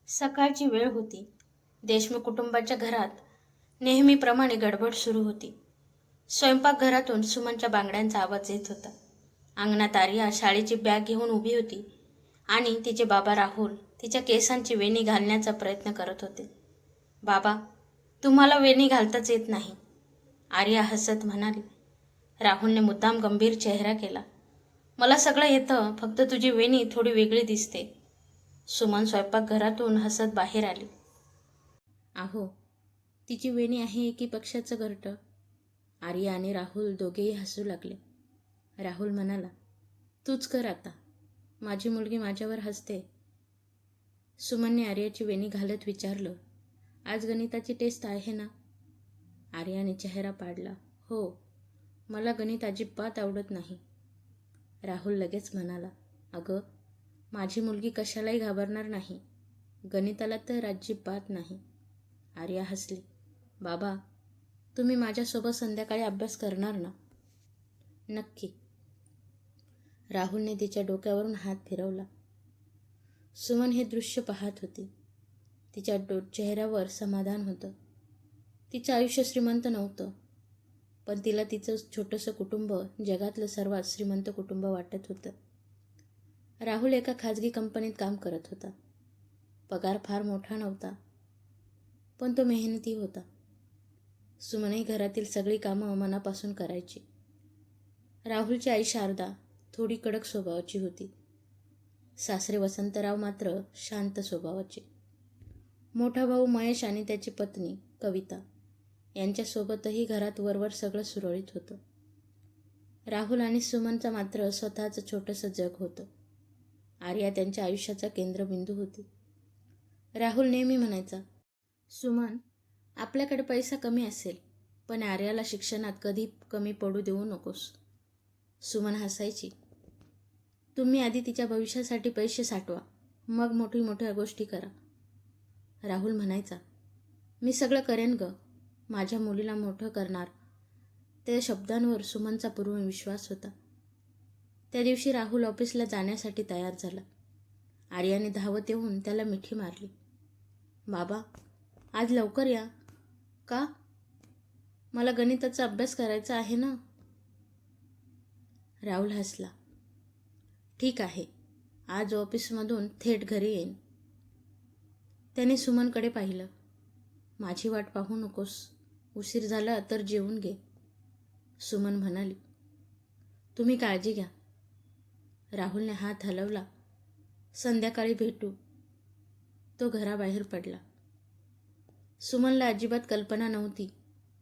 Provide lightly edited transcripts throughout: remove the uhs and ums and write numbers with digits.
सकाळची वेळ होती. देशमुख कुटुंबाच्या घरात नेहमीप्रमाणे गडबड सुरू होती. स्वयंपाकघरातून सुमनच्या बांगड्यांचा आवाज येत होता. अंगणात आर्या शाळेची बॅग घेऊन उभी होती आणि तिचे बाबा राहुल तिच्या केसांची वेणी घालण्याचा प्रयत्न करत होते. बाबा, तुम्हाला वेणी घालताच येत नाही, आर्या हसत म्हणाली. राहुलने मुद्दाम गंभीर चेहरा केला. मला सगळं येतं, फक्त तुझी वेणी थोडी वेगळी दिसते. सुमन स्वयंपाकघरातून हसत बाहेर आली. आहो, तिची वेणी आहे एकी पक्षाचं घरटं. आर्या आणि राहुल दोघेही हसू लागले. राहुल म्हणाला, तूच कर आता, माझी मुलगी माझ्यावर हसते. सुमनने आर्याची वेणी घालत विचारलं, आज गणिताची टेस्ट आहे ना? आर्याने चेहरा पाडला. हो, मला गणित अजिबात आवडत नाही. राहुल लगेच म्हणाला, अगं, माझी मुलगी कशालाही घाबरणार नाही, गणिताला तर अजिबात नाही. आर्या हसली. बाबा, तुम्ही माझ्यासोबत संध्याकाळी अभ्यास करणार ना? नक्की. राहुलने तिच्या डोक्यावरून हात फिरवला. सुमन हे दृश्य पाहत होती. तिच्या चेहऱ्यावर समाधान होतं. तिचं आयुष्य श्रीमंत नव्हतं, पण तिला तिचं छोटंसं कुटुंब जगातलं सर्वात श्रीमंत कुटुंब वाटत होतं. राहुल एका खाजगी कंपनीत काम करत होता. पगार फार मोठा नव्हता, पण तो मेहनती होता. सुमनही घरातील सगळी कामं मनापासून करायची. राहुलची आई शारदा थोडी कडक स्वभावाची होती. सासरे वसंतराव मात्र शांत स्वभावाचे. मोठा भाऊ महेश आणि त्याची पत्नी कविता यांच्यासोबतही घरात वरवर सगळं सुरळीत होतं. राहुल आणि सुमनचं मात्र स्वतःचं छोटंसं जग होतं. आर्या त्यांच्या आयुष्याचा केंद्रबिंदू होती. राहुल नेहमी म्हणायचा, सुमन, आपल्याकडे पैसा कमी असेल, पण आर्याला शिक्षणात कधी कमी पडू देऊ नकोस. सुमन हसायची. तुम्ही आधी तिच्या भविष्यासाठी पैसे साठवा, मग मोठ्या गोष्टी करा. राहुल म्हणायचा, मी सगळं करेन ग, माझ्या मुलीला मोठं करणार. त्या शब्दांवर सुमनचा पूर्ण विश्वास होता. त्या दिवशी राहुल ऑफिसला जाण्यासाठी तयार झाला. आर्याने धावत येऊन त्याला मिठी मारली. बाबा, आज लवकर या. का? मला गणिताचा अभ्यास करायचा आहे ना. राहुल हसला. ठीक आहे, आज ऑफिसमधून थेट घरी येईन. त्याने सुमनकडे पाहिलं. माझी वाट पाहू नकोस, उशीर झाला तर जेवून घे. सुमन म्हणाली. तुम्ही काळजी घ्या. राहुलने हात हलवला. संध्याकाळी भेटू. तो घराबाहेर पडला. सुमनला अजिबात कल्पना नव्हती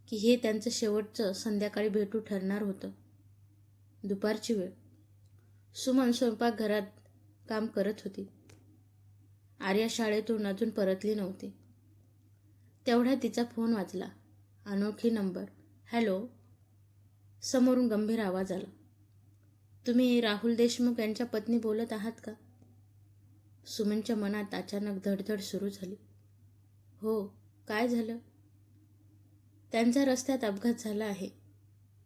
की हे त्यांचं शेवटचं संध्याकाळी भेटू ठरणार होतं. दुपारची वेळ. सुमन स्वयंपाकघरात काम करत होती. आर्या शाळेतून अजून परतली नव्हती. तेवढ्यात तिचा फोन वाजला. अनोळखी नंबर. हॅलो. समोरून गंभीर आवाज आला. तुम्ही राहुल देशमुख यांच्या पत्नी बोलत आहात का? सुमनच्या मनात अचानक धडधड सुरू झाली. हो, काय झालं? त्यांचा रस्त्यात अपघात झाला आहे.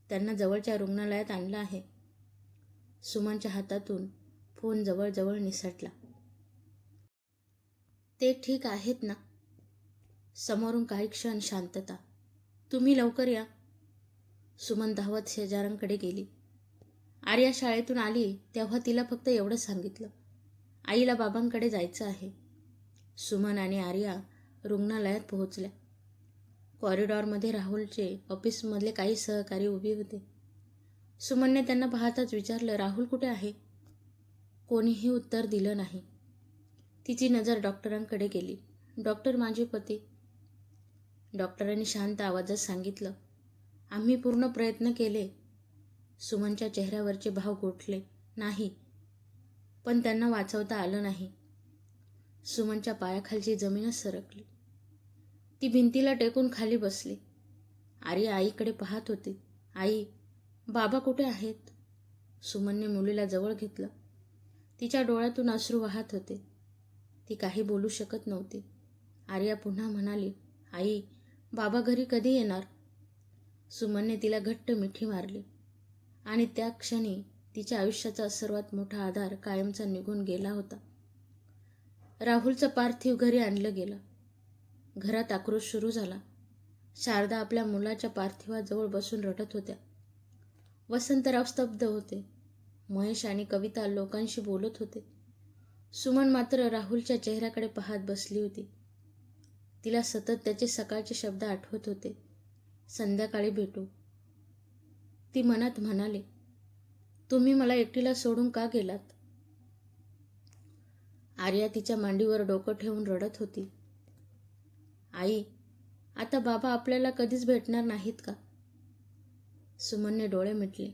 त्यांना जवळच्या रुग्णालयात आणलं आहे. सुमनच्या हातातून फोन जवळजवळ निसटला. ते ठीक आहेत ना? समोरून काही क्षण शांतता. तुम्ही लवकर या. सुमन धावत शेजाऱ्यांकडे गेली. आर्या शाळेतून आली तेव्हा तिला फक्त एवढं सांगितलं, आईला बाबांकडे जायचं आहे. सुमन आणि आर्या रुग्णालयात पोहोचल्या. कॉरिडॉरमध्ये राहुलचे ऑफिसमधले काही सहकारी उभे होते. सुमनने त्यांना पाहताच विचारलं, राहुल कुठे आहे? कोणीही उत्तर दिलं नाही. तिची नजर डॉक्टरांकडे गेली. डॉक्टर, माझे पती. डॉक्टरांनी शांत आवाजात सांगितलं, आम्ही पूर्ण प्रयत्न केले. सुमनच्या चेहऱ्यावरचे भाव गोठले. नाही, पण त्यांना वाचवता आलं नाही. सुमनच्या पायाखालची जमीनच सरकली. ती भिंतीला टेकून खाली बसली. आर्या आईकडे पाहत होती. आई, बाबा कुठे आहेत? सुमनने मुलीला जवळ घेतलं. तिच्या डोळ्यातून अश्रू वाहत होते. ती काही बोलू शकत नव्हती. आर्या पुन्हा म्हणाली, आई, बाबा घरी कधी येणार? सुमनने तिला घट्ट मिठी मारली आणि त्या क्षणी तिच्या आयुष्याचा सर्वात मोठा आधार कायमचा निघून गेला होता. राहुलचं पार्थिव घरी आणलं गेलं. घरात आक्रोश सुरू झाला. शारदा आपल्या मुलाच्या पार्थिवाजवळ बसून रडत होत्या. वसंतराव स्तब्ध होते. महेश आणि कविता लोकांशी बोलत होते. सुमन मात्र राहुलच्या चेहऱ्याकडे पाहत बसली होती. तिला सतत त्याचे सकाळचे शब्द आठवत होते. संध्याकाळी भेटू. ती मनात म्हणाली, तुम्ही मला एकटीला सोडून का गेलात? आर्या तिच्या मांडीवर डोकं ठेवून रडत होती. आई, आता बाबा आपल्याला कधीच भेटणार नाहीत का? सुमनने डोळे मिटले.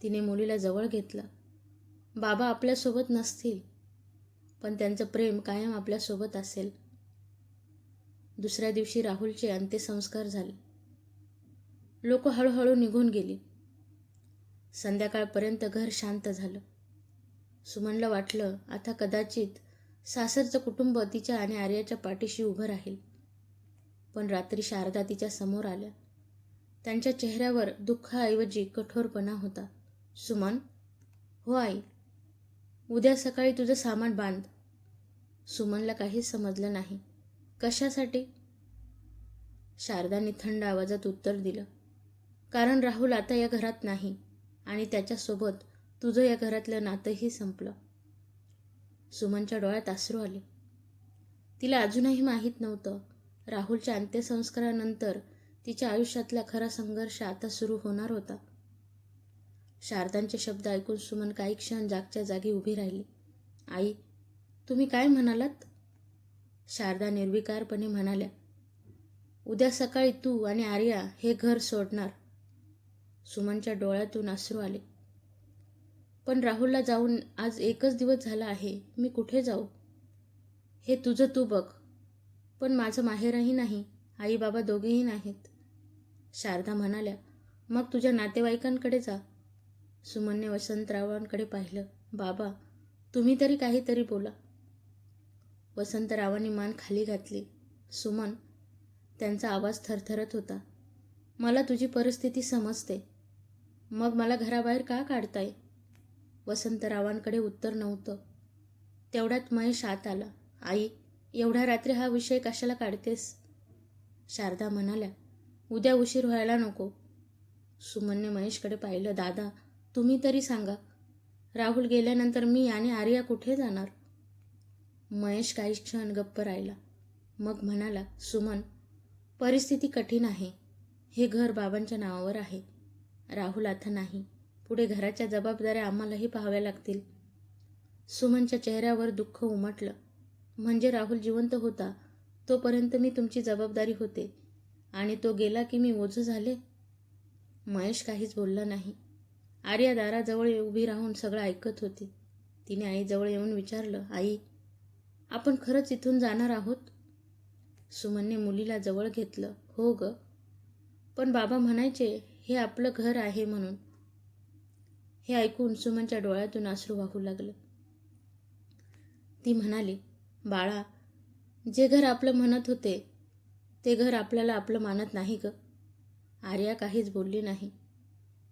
तिने मुलीला जवळ घेतलं. बाबा आपल्यासोबत नसतील, पण त्यांचं प्रेम कायम आपल्यासोबत असेल. दुसऱ्या दिवशी राहुलचे अंत्यसंस्कार झाले. लोक हळूहळू निघून गेली. संध्याकाळपर्यंत घर शांत झालं. सुमनला वाटलं आता कदाचित सासरचं कुटुंब तिच्या आणि आर्याच्या पाठीशी उभं राहील. पण रात्री शारदा तिच्या समोर आल्या. त्यांच्या चेहऱ्यावर दुःखाऐवजी कठोरपणा होता. सुमन, हो आई, उद्या सकाळी तुझं सामान बांध. सुमनला काहीच समजलं नाही. कशासाठी? शारदाने थंड आवाजात उत्तर दिलं, कारण राहुल आता या घरात नाही आणि त्याच्यासोबत तुझं या घरातलं नातंही संपलं. सुमनच्या डोळ्यात अश्रू आले. तिला अजूनही माहीत नव्हतं, राहुलच्या अंत्यसंस्कारानंतर तिच्या आयुष्यातला खरा संघर्ष आता सुरू होणार होता. शारदांचे शब्द ऐकून सुमन काही क्षण जागच्या जागी उभी राहिली. आई, तुम्ही काय म्हणालात? शारदा निर्विकारपणे म्हणाल्या, उद्या सकाळी तू आणि आर्या हे घर सोडणार. सुमनच्या डोळ्यातून अश्रू आले. पण राहुलला जाऊन आज 1च दिवस झाला आहे. मी कुठे जाऊ? हे तुझं तू बघ. पण माझं माहेरही नाही, आई बाबा दोघेही नाहीत. शारदा म्हणाल्या, मग तुझ्या नातेवाईकांकडे जा. सुमनने वसंतरावांकडे पाहिलं. बाबा, तुम्ही तरी काहीतरी बोला. वसंतरावांनी मान खाली घातली. सुमन, त्यांचा आवाज थरथरत होता, मला तुझी परिस्थिती समजते. मग मला घराबाहेर का काढताय? वसंतरावांकडे उत्तर नव्हतं. तेवढ्यात महेश आत आला. आई, एवढ्या रात्री हा विषय कशाला काढतेस? शारदा म्हणाल्या, उद्या उशीर व्हायला नको. सुमनने महेशकडे पाहिलं. दादा, तुम्ही तरी सांगा, राहुल गेल्यानंतर मी आणि आर्या कुठे जाणार? महेश काही क्षण गप्प राहिला. मग म्हणाला, सुमन, परिस्थिती कठीण आहे. हे घर बाबांच्या नावावर आहे. राहुल आता नाही. पुढे घराच्या जबाबदाऱ्या आम्हालाही पाहाव्या लागतील. सुमनच्या चेहऱ्यावर दुःख उमटलं. म्हणजे राहुल जिवंत होता तोपर्यंत मी तुमची जबाबदारी होते आणि तो गेला की मी ओझं झाले? महेश काहीच बोलला नाही. आर्या दाराजवळ उभी राहून सगळं ऐकत होती. तिने आईजवळ येऊन विचारलं, आई, आपण खरंच इथून जाणार आहोत? सुमनने मुलीला जवळ घेतलं. हो ग, पण बाबा म्हणायचे हे आपलं घर आहे म्हणून. हे ऐकून सुमनच्या डोळ्यातून अश्रू वाहू लागलं. ती म्हणाली, बाळा, जे घर आपलं म्हणत होते ते घर आपल्याला आपलं मानत नाही ग. आर्या काहीच बोलली नाही.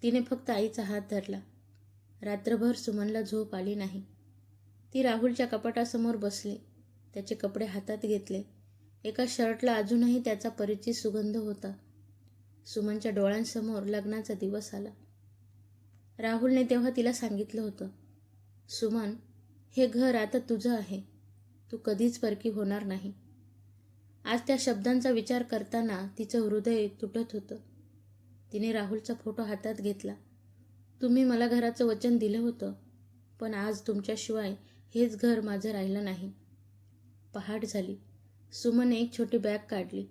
तिने फक्त आईचा हात धरला. रात्रभर सुमनला झोप आली नाही. ती राहुलच्या कपाटासमोर बसली. त्याचे कपडे हातात घेतले. एका शर्टला अजूनही त्याचा परिचित सुगंध होता. सुमनच्या डोळ्यांसमोर लग्नाचा दिवस आला. राहुलने तेव्हा तिला सांगितलं होतं, सुमन, हे घर आता तुझं आहे. तू कधीच परकी होणार नाही. आज त्या शब्दांचा विचार करताना तिचं हृदय तुटत होतं. तिने राहुलचा फोटो हातात घेतला. तुम्ही मला घराचं वचन दिलं होतं, पण आज तुमच्याशिवाय हेच घर माझं राहिलं नाही. पहाट झाली. सुमनने एक छोटी बॅग काढली.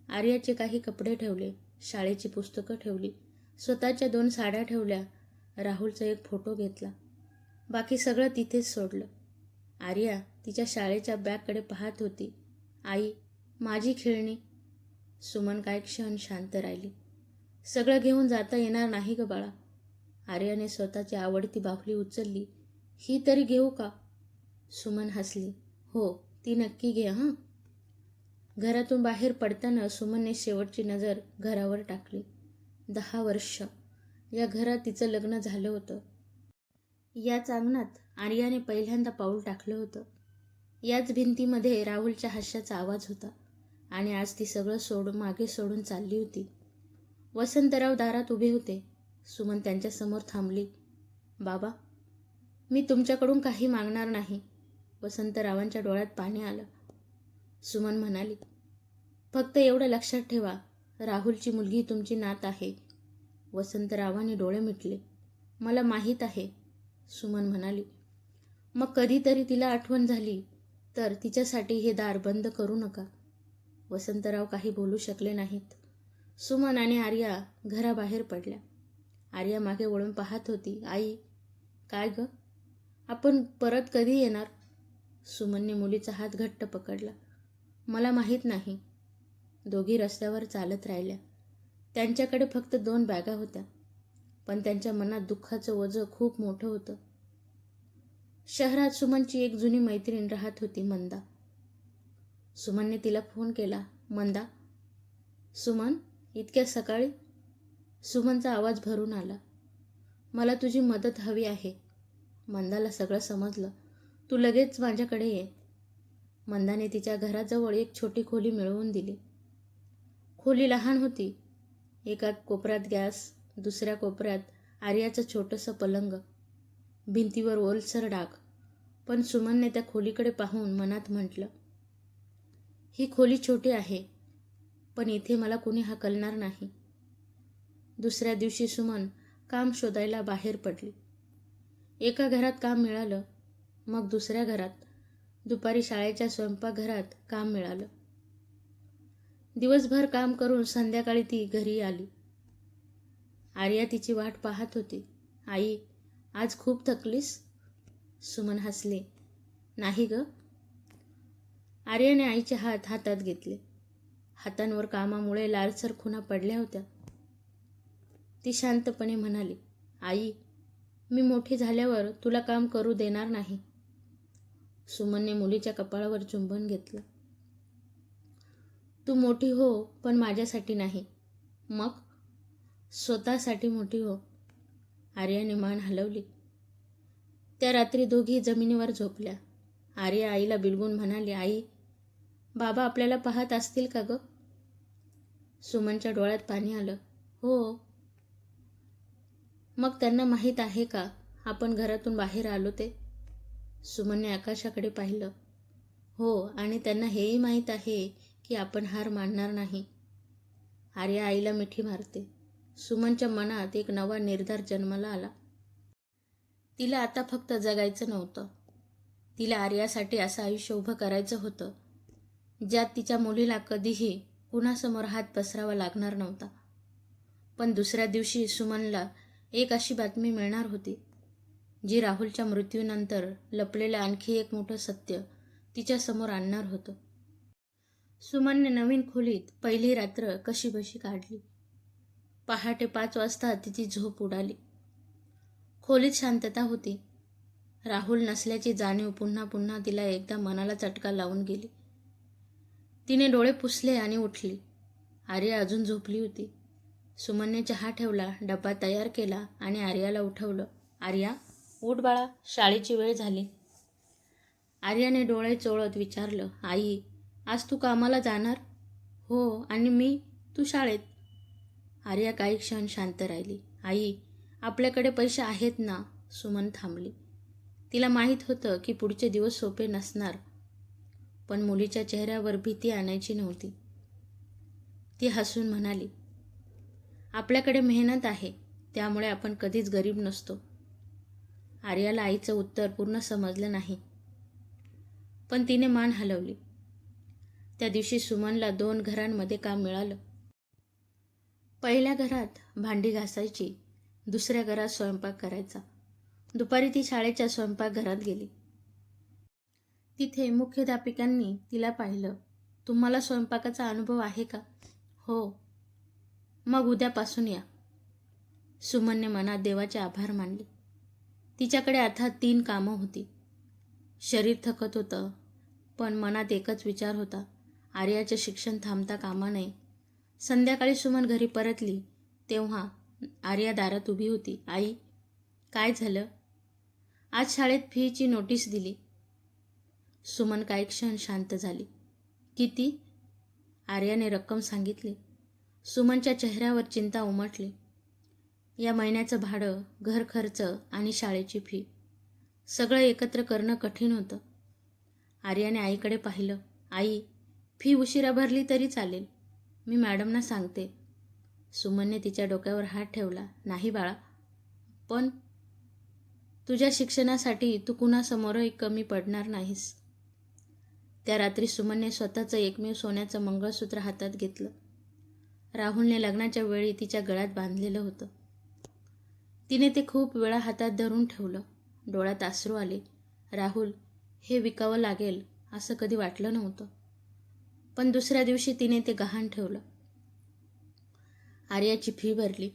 आर्याचे काही कपडे ठेवले. शाळेची पुस्तकं ठेवली. स्वतःच्या 2 साड्या ठेवल्या. राहुलचा एक फोटो घेतला. बाकी सगळं तिथेच सोडलं. आर्या तिच्या शाळेच्या बॅगकडे पाहत होती. आई, माझी खेळणी. सुमन काही क्षण शांत राहिली. सगळं घेऊन जाता येणार नाही ग बाळा. आर्याने स्वतःची आवडती बाहुली उचलली. ही तरी घेऊ का? सुमन हसली. हो, ती नक्की घे हां. घरातून बाहेर पडताना सुमनने शेवटची नजर घरावर टाकली. 10 वर्ष या घरात तिचं लग्न झालं होतं. याच अंगणात आर्याने पहिल्यांदा पाऊल टाकलं होतं. याच भिंतीमध्ये राहुलच्या हास्याचा आवाज होता आणि आज ती सगळं मागे सोडून चालली होती. वसंतराव दारात उभे होते. सुमन त्यांच्यासमोर थांबली. बाबा, मी तुमच्याकडून काही मागणार नाही. वसंतरावांच्या डोळ्यात पाणी आलं. सुमन म्हणाली, फक्त एवढं लक्षात ठेवा, राहुलची मुलगी तुमची नात आहे. वसंतरावांनी डोळे मिटले. मला माहीत आहे. सुमन म्हणाली, मग कधीतरी तिला आठवण झाली तर तिच्यासाठी हे दार बंद करू नका. वसंतराव काही बोलू शकले नाहीत. सुमन आणि आर्या घराबाहेर पडल्या. आर्या मागे वळून पाहत होती. आई, काय ग, आपण परत कधी येणार? सुमनने मुलीचा हात घट्ट पकडला. मला माहीत नाही. दोघी रस्त्यावर चालत राहिल्या. त्यांच्याकडे फक्त 2 बॅगा होत्या, पण त्यांच्या मनात दुःखाचं ओझं खूप मोठं होतं. शहरात सुमनची एक जुनी मैत्रीण राहत होती, मंदा. सुमनने तिला फोन केला. मंदा. सुमन, इतक्या सकाळी? सुमनचा आवाज भरून आला. मला तुझी मदत हवी आहे. मंदाला सगळं समजलं. तू लगेच माझ्याकडे ये. मंदाने तिच्या घराजवळ एक छोटी खोली मिळवून दिली. खोली लहान होती. एका कोपऱ्यात गॅस, दुसऱ्या कोपऱ्यात आर्याचं छोटंसं पलंग, भिंतीवर ओलसर डाग. पण सुमनने त्या खोलीकडे पाहून मनात म्हटलं, ही खोली छोटी आहे, पण इथे मला कुणी हाकलणार नाही. दुसऱ्या दिवशी सुमन काम शोधायला बाहेर पडली. एका घरात काम मिळालं, मग दुसऱ्या घरात, दुपारी शाळेच्या स्वयंपाकघरात काम मिळालं. दिवसभर काम करून संध्याकाळी ती घरी आली. आर्या तिची वाट पाहत होती. आई, आज खूप थकलीस? सुमन हसली. नाही ग. आर्याने आईचे हात हातात घेतले. हातांवर कामामुळे लालसर खुणा पडल्या होत्या. ती शांतपणे म्हणाली, आई, मी मोठी झाल्यावर तुला काम करू देणार नाही. सुमनने मुलीच्या कपाळावर चुंबन घेतलं. तू मोठी हो, पण माझ्यासाठी नाही. मग? स्वतःसाठी मोठी हो. आर्याने मान हलवली. त्या रात्री दोघी जमिनीवर झोपल्या. आर्या आईला बिलगून म्हणाली, आई, बाबा आपल्याला पाहत असतील का ग? सुमनच्या डोळ्यात पाणी आलं. हो. मग त्यांना माहीत आहे का आपण घरातून बाहेर आलो ते? सुमनने आकाशाकडे पाहिलं. हो, आणि त्यांना हेही माहीत आहे की आपण हार मानणार नाही. आर्या आईला मिठी मारते. सुमनच्या मनात एक नवा निर्धार जन्माला आला. तिला आता फक्त जगायचं नव्हतं. तिला आर्यासाठी असं आयुष्य उभं करायचं होतं, ज्यात तिच्या मुलीला कधीही कुणासमोर हात पसरावा लागणार नव्हता. पण दुसऱ्या दिवशी सुमनला एक अशी बातमी मिळणार होती, जी राहुलच्या मृत्यूनंतर लपलेलं आणखी एक मोठं सत्य तिच्यासमोर आणणार होतं. सुमनने नवीन खोलीत पहिली रात्र कशीबशी काढली. पहाटे 5 वाजता तिची झोप उडाली. खोलीत शांतता होती. राहुल नसल्याची जाणीव पुन्हा पुन्हा तिला एकदा मनाला चटका लावून गेली. तिने डोळे पुसले आणि उठली. आर्या अजून झोपली होती. सुमनने चहा ठेवला, डब्बा तयार केला आणि आर्याला उठवलं. आर्या, उठ बाळा, शाळेची वेळ झाली. आर्याने डोळे चोळत विचारलं, आई, आज तू कामाला जाणार? हो, आणि मी? तू शाळेत. आर्या काही क्षण शांत राहिली. आई, आपल्याकडे पैसे आहेत ना? सुमन थांबली. तिला माहीत होतं की पुढचे दिवस सोपे नसणार, पण मुलीच्या चेहऱ्यावर भीती आणायची नव्हती. ती हसून म्हणाली, आपल्याकडे मेहनत आहे, त्यामुळे आपण कधीच गरीब नसतो. आर्याला आईचं उत्तर पूर्ण समजलं नाही, पण तिने मान हलवली. त्या दिवशी सुमनला 2 घरांमध्ये काम मिळालं. पहिल्या घरात भांडी घासायची, दुसऱ्या घरात स्वयंपाक करायचा. दुपारी ती शाळेच्या स्वयंपाकघरात गेली. तिथे मुख्याध्यापिकांनी तिला पाहिलं. तुम्हाला स्वयंपाकाचा अनुभव आहे का? हो. मग उद्यापासून या. सुमनने मनात देवाचे आभार मानले. तिच्याकडे आता 3 कामं होती. शरीर थकत होतं, पण मनात एकच विचार होता, आर्याचे शिक्षण थांबता कामा नये. संध्याकाळी सुमन घरी परतली तेव्हा आर्या दारात उभी होती. आई, काय झालं? आज शाळेत फीची नोटीस दिली. सुमन काही क्षण शांत झाली. किती? आर्याने रक्कम सांगितली. सुमनच्या चेहऱ्यावर चिंता उमटली. या महिन्याचं भाडं, घर खर्च आणि शाळेची फी सगळं एकत्र करणं कठीण होतं. आर्याने आईकडे पाहिलं. आई, फी उशिरा भरली तरी चालेल, मी मॅडमना सांगते. सुमनने तिच्या डोक्यावर हात ठेवला. नाही बाळा, पण तुझ्या शिक्षणासाठी तू कुणासमोरही कमी पडणार नाहीस. त्या रात्री सुमनने स्वतःचं एकमेव सोन्याचं मंगळसूत्र हातात घेतलं. राहुलने लग्नाच्या वेळी तिच्या गळ्यात बांधलेलं होतं. तिने ते खूप वेळा हातात धरून ठेवलं. डोळ्यात अश्रू आले. राहुल, हे विकावं लागेल असं कधी वाटलं नव्हतं. पण दुसऱ्या दिवशी तिने ते गहाण ठेवलं. आर्याची फी भरली.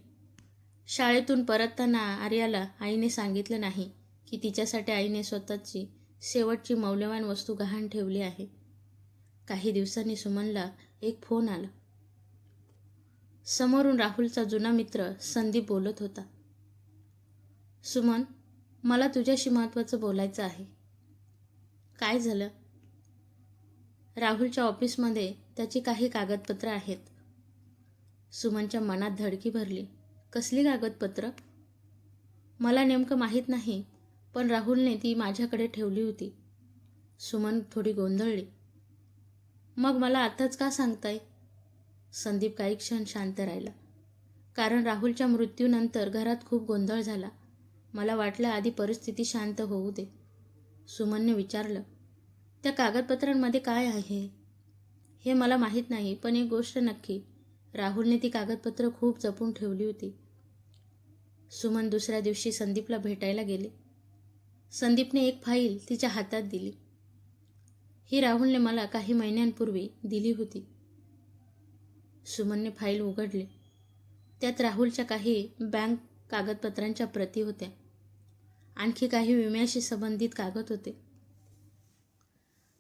शाळेतून परतताना आर्याला आईने सांगितलं नाही की तिच्यासाठी आईने स्वतःची शेवटची मौल्यवान वस्तू गहाण ठेवली आहे. काही दिवसांनी सुमनला एक फोन आला. समोरून राहुलचा जुना मित्र संदीप बोलत होता. सुमन, मला तुझ्याशी महत्त्वाचं बोलायचं आहे. काय झालं? राहुलच्या ऑफिसमध्ये त्याची काही कागदपत्रं आहेत. सुमनच्या मनात धडकी भरली. कसली कागदपत्रं? मला नेमकं माहीत नाही, पण राहुलने ती माझ्याकडे ठेवली होती. सुमन थोडी गोंधळली. मग मला आताच का सांगताय? संदीप काही क्षण शांत राहिला. कारण राहुलच्या मृत्यूनंतर घरात खूप गोंधळ झाला. मला वाटलं आधी परिस्थिती शांत होऊ दे. सुमनने विचारलं, त्या कागदपत्रांमध्ये काय आहे? हे मला माहीत नाही, पण एक गोष्ट नक्की, राहुलने ती कागदपत्रं खूप जपून ठेवली होती. सुमन दुसऱ्या दिवशी संदीपला भेटायला गेले. संदीपने एक फाईल तिच्या हातात दिली. ही राहुलने मला काही महिन्यांपूर्वी दिली होती. सुमनने फाईल उघडली. त्यात राहुलच्या काही बँक कागदपत्रांच्या प्रती होत्या. आणखी काही विम्याशी संबंधित कागद होते.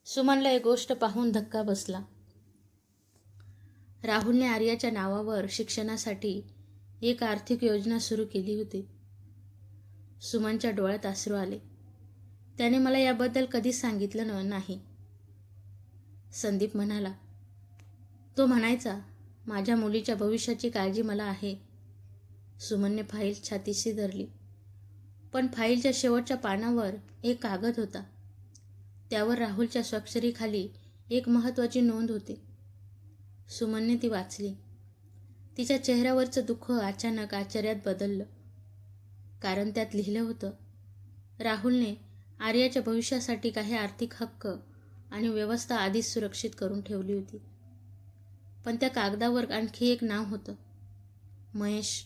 सुमनला एक गोष्ट पाहून धक्का बसला. राहुलने आर्याच्या नावावर शिक्षणासाठी एक आर्थिक योजना सुरू केली होती. सुमनच्या डोळ्यात अश्रू आले. त्याने मला याबद्दल कधीच सांगितलं नाही. संदीप म्हणाला. तो म्हणायचा, माझ्या मुलीच्या भविष्याची काळजी मला आहे. सुमनने फाईल छातीशी धरली. पण फाईलच्या शेवटच्या पानावर एक कागद होता. त्यावर राहुलच्या स्वाक्षरीखाली एक महत्त्वाची नोंद होती. सुमनने ती वाचली. तिच्या चेहऱ्यावरचं दुःख अचानक आश्चर्यात बदललं. कारण त्यात लिहिलं होतं, राहुलने आर्याच्या भविष्यासाठी काही आर्थिक हक्क आणि व्यवस्था आधीच सुरक्षित करून ठेवली होती. पण त्या कागदावर आणखी एक नाव होतं, महेश.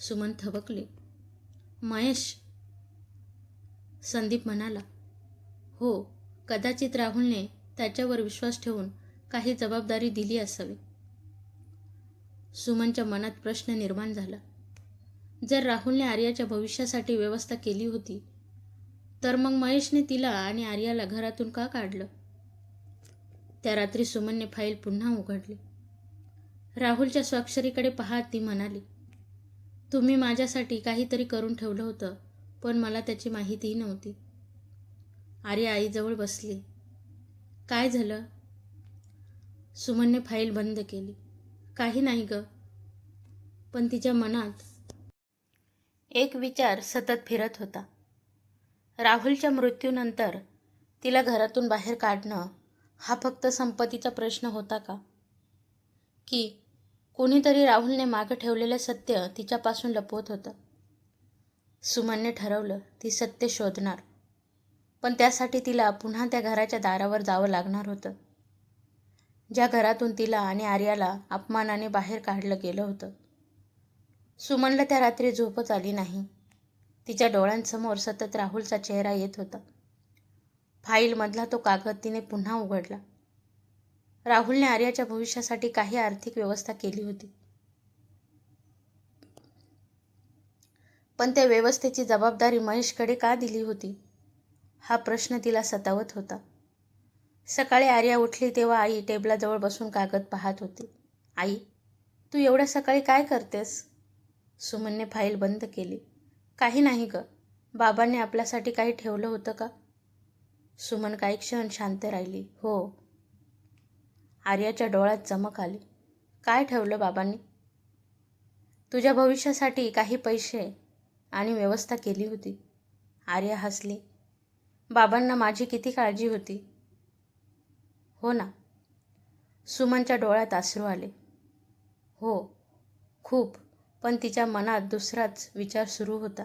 सुमन थबकले. महेश? संदीप म्हणाला. हो, कदाचित राहुलने त्याच्यावर विश्वास ठेवून काही जबाबदारी दिली असावी. सुमनच्या मनात प्रश्न निर्माण झाला. जर राहुलने आर्याच्या भविष्यासाठी व्यवस्था केली होती, तर मग महेशने तिला आणि आर्याला घरातून का काढलं? त्या रात्री सुमनने फाईल पुन्हा उघडली. राहुलच्या स्वाक्षरीकडे पाहत ती म्हणाली, तुम्ही माझ्यासाठी काहीतरी करून ठेवलं होतं, पण मला त्याची माहितीही नव्हती. आर्या आईजवळ बसली. काय झालं? सुमनने फाईल बंद केली. काही नाही ग. पण तिच्या मनात एक विचार सतत फिरत होता. राहुलच्या मृत्यूनंतर तिला घरातून बाहेर काढणं हा फक्त संपत्तीचा प्रश्न होता का? की कोणीतरी राहुलने मागं ठेवलेलं सत्य तिच्यापासून लपवत होतं? सुमनने ठरवलं ती सत्य शोधणार. पण त्यासाठी तिला पुन्हा त्या घराच्या दारावर जावं लागणार होतं, ज्या घरातून तिला आणि आर्याला अपमानाने बाहेर काढलं गेलं होतं. सुमनला त्या रात्री झोपच आली नाही. तिच्या डोळ्यांसमोर सतत राहुलचा चेहरा येत होता. फाईलमधला तो कागद तिने पुन्हा उघडला. राहुलने आर्याच्या भविष्यासाठी काही आर्थिक व्यवस्था केली होती. पण त्या व्यवस्थेची जबाबदारी महेशकडे का दिली होती? हा प्रश्न तिला सतावत होता. सकाळी आर्या उठली तेव्हा आई टेबलाजवळ बसून कागद पाहत होती. आई, तू एवढ्या सकाळी काय करतेस? सुमनने फाईल बंद केली. काही नाही ग. बाबांनी आपल्यासाठी काही ठेवलं होतं का? सुमन काही क्षण शांत राहिली. हो. आर्याच्या डोळ्यात चमक आली. काय ठेवलं बाबांनी? तुझ्या भविष्यासाठी काही पैसे आणि व्यवस्था केली होती. आर्या हसली. बाबांना माझी किती काळजी होती. हो ना. सुमनच्या डोळ्यात अश्रू आले. हो, खूप. पण तिच्या मनात दुसराच विचार सुरू होता.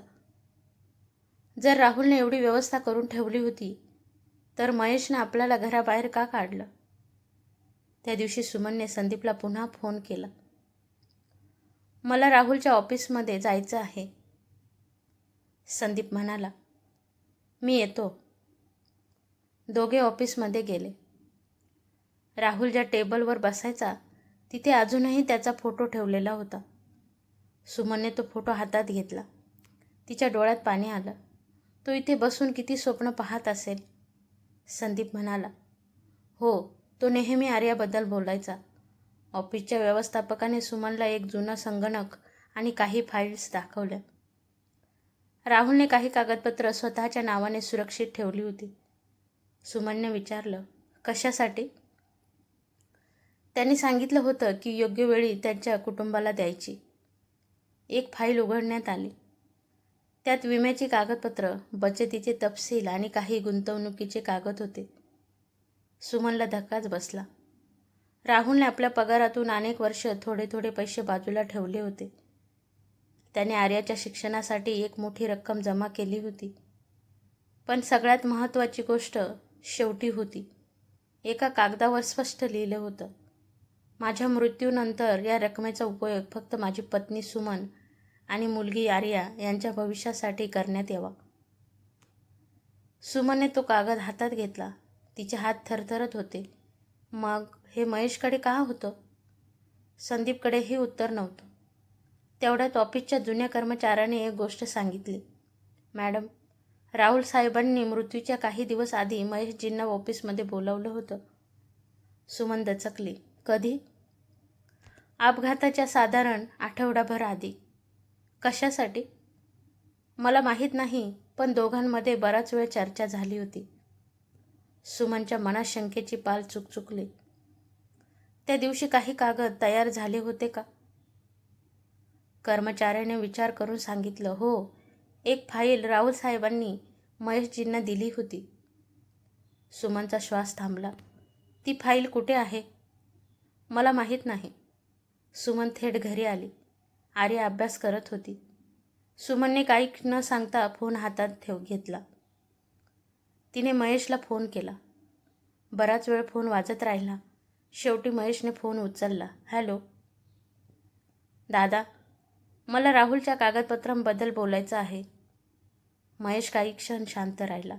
जर राहुलने एवढी व्यवस्था करून ठेवली होती तर महेशने आपल्याला घराबाहेर का काढलं? त्या दिवशी सुमनने संदीपला पुन्हा फोन केला. मला राहुलच्या ऑफिसमध्ये जायचं आहे. संदीप म्हणाला, मी येतो. दोघे ऑफिसमध्ये गेले. राहुल ज्या टेबलवर बसायचा तिथे अजूनही त्याचा फोटो ठेवलेला होता. सुमनने तो फोटो हातात घेतला. तिच्या डोळ्यात पाणी आलं. तो इथे बसून किती स्वप्न पाहत असेल. संदीप म्हणाला, हो, तो नेहमी आर्याबद्दल बोलायचा. ऑफिसच्या व्यवस्थापकाने सुमनला एक जुना संगणक आणि काही फाईल्स दाखवल्या. राहुलने काही कागदपत्र स्वतःच्या नावाने सुरक्षित ठेवली होती. सुमनने विचारलं, कशासाठी? त्यांनी सांगितलं होतं की योग्य वेळी त्यांच्या कुटुंबाला द्यायची. एक फाईल उघडण्यात आली. त्यात विम्याची कागदपत्र, बचतीचे तपशील आणि काही गुंतवणुकीचे कागद होते. सुमनला धक्काच बसला. राहुलने आपल्या पगारातून अनेक वर्ष थोडे थोडे पैसे बाजूला ठेवले होते. त्याने आर्याच्या शिक्षणासाठी एक मोठी रक्कम जमा केली होती. पण सगळ्यात महत्त्वाची गोष्ट शेवटी होती. एका कागदावर स्पष्ट लिहिलं होतं, माझ्या मृत्यूनंतर या रकमेचा उपयोग फक्त माझी पत्नी सुमन आणि मुलगी आर्या यांच्या भविष्यासाठी करण्यात यावा. सुमनने तो कागद हातात घेतला. तिचे हात थरथरत होते. मग हे महेशकडे का होतं? संदीपकडेही उत्तर नव्हतं. तेवढ्यात ऑफिसच्या जुन्या कर्मचाऱ्याने एक गोष्ट सांगितली. मॅडम, राहुल साहेबांनी मृत्यूच्या काही दिवस आधी महेशजींना ऑफिसमध्ये बोलावलं होतं. सुमन दचकली. कधी? अपघाताच्या साधारण आठवडाभर आधी. कशासाठी? मला माहीत नाही, पण दोघांमध्ये बराच वेळ चर्चा झाली होती. सुमनच्या मनात शंकेची पाल चुकचुकली. त्या दिवशी काही कागद तयार झाले होते का? कर्मचाऱ्याने विचार करून सांगितलं, हो, एक फाईल राहुल साहेबांनी महेशजींना दिली होती. सुमनचा श्वास थांबला. ती फाईल कुठे आहे? मला माहीत नाही. सुमन थेट घरी आली. आर्या अभ्यास करत होती. सुमनने काही न सांगता फोन हातात घेतला. तिने महेशला फोन केला. बराच वेळ फोन वाजत राहिला. शेवटी महेशने फोन उचलला. हॅलो दादा, मला राहुलच्या कागदपत्रांबद्दल बोलायचं आहे. महेश काही क्षण शांत राहिला.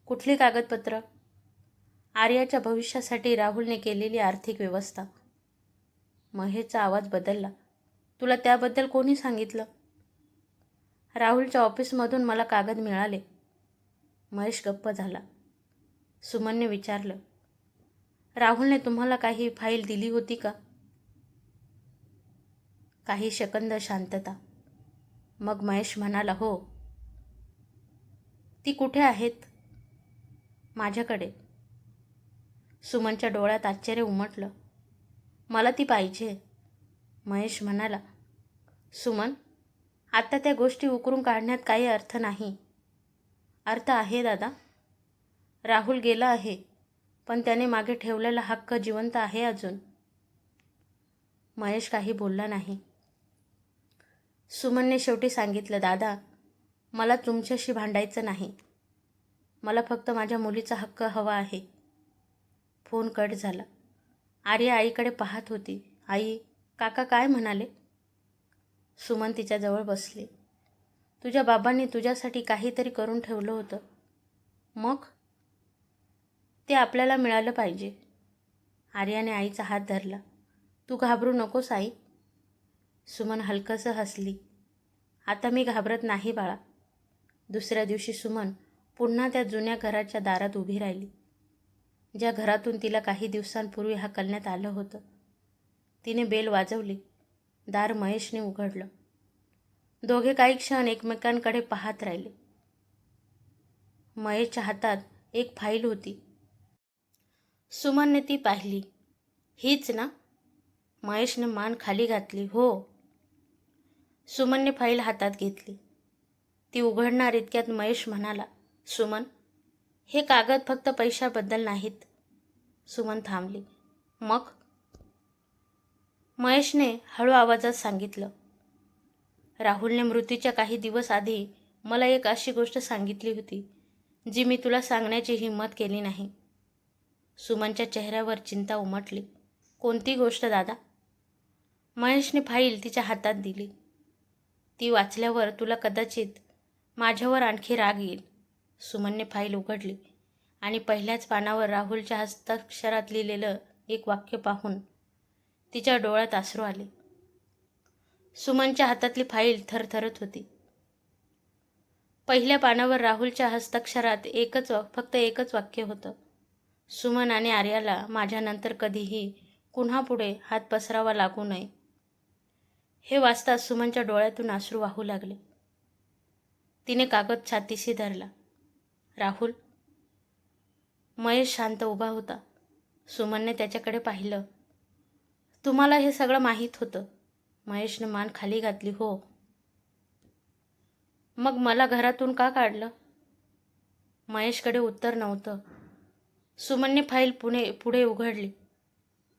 कुठली कागदपत्र? आर्याच्या भविष्यासाठी राहुलने केलेली आर्थिक व्यवस्था. महेशचा आवाज बदलला. तुला त्याबद्दल कोणी सांगितलं? राहुलच्या ऑफिसमधून मला कागद मिळाले. महेश गप्प झाला. सुमनने विचारलं, राहुलने तुम्हाला काही फाईल दिली होती का? काही सेकंद शांतता. मग महेश म्हणाला, हो. ती कुठे आहेत? माझ्याकडे. सुमनच्या डोळ्यात आश्चर्य उमटलं. मला ती पाहिजे. महेश म्हणाला, सुमन, आता त्या गोष्टी उकरून काढण्यात काही अर्थ नाही. अर्थ आहे दादा. राहुल गेला आहे, पण त्याने मागे ठेवलेला हक्क जिवंत आहे अजून. महेश काही बोलला नाही. सुमनने शेवटी सांगितलं, दादा, मला तुमच्याशी भांडायचं नाही. मला फक्त माझ्या मुलीचा हक्क हवा आहे. फोन कट झाला. आर्या आईकडे पाहत होती. आई, काका काय म्हणाले? सुमन तिच्याजवळ बसली. तुझ्या बाबांनी तुझ्यासाठी काहीतरी करून ठेवलं होतं. मग? ते आपल्याला मिळालं पाहिजे. आर्याने आईचा हात धरला. तू घाबरू नकोस आई. सुमन हलकसं हसली. आता मी घाबरत नाही बाळा. दुसऱ्या दिवशी सुमन पुन्हा त्या जुन्या घराच्या दारात उभी राहिली, ज्या घरातून तिला काही दिवसांपूर्वी हाकलण्यात आलं होतं. तिने बेल वाजवली. दार महेशने उघडलं. दोघे काही क्षण एकमेकांकडे पाहत राहिले. महेशच्या हातात एक फाईल होती. सुमनने ती पाहिली. हीच ना? महेशने मान खाली घातली. हो. सुमनने फाईल हातात घेतली. ती उघडणार इतक्यात महेश म्हणाला, सुमन, हे कागद फक्त पैशाबद्दल नाहीत. सुमन थांबली. मग? महेशने हळू आवाजात सांगितलं, राहुलने मृत्यूच्या काही दिवस आधी मला एक अशी गोष्ट सांगितली होती जी मी तुला सांगण्याची हिंमत केली नाही. सुमनच्या चेहऱ्यावर चिंता उमटली. कोणती गोष्ट दादा? महेशने फाईल तिच्या हातात दिली. ती वाचल्यावर तुला कदाचित माझ्यावर आणखी राग येईल. सुमनने फाईल उघडली आणि पहिल्याच पानावर राहुलच्या हस्ताक्षरात लिहिलेलं एक वाक्य पाहून तिच्या डोळ्यात अश्रू आले. सुमनच्या हातातली फाईल थरथरत होती. पहिल्या पानावर राहुलच्या हस्ताक्षरात फक्त एकच वाक्य होतं. सुमन आणि आर्याला माझ्यानंतर कधीही पुन्हा पुढे हात पसरावा लागू नये. हे वाचता सुमनच्या डोळ्यातून अश्रू वाहू लागले. तिने कागद छातीशी धरला. राहुल. महेश शांत उभा होता. सुमनने त्याच्याकडे पाहिलं. तुम्हाला हे सगळं माहीत होतं? महेशने मान खाली घातली. हो. मग मला घरातून का काढलं? महेशकडे उत्तर नव्हतं. सुमनने फाईल पुढे उघडली.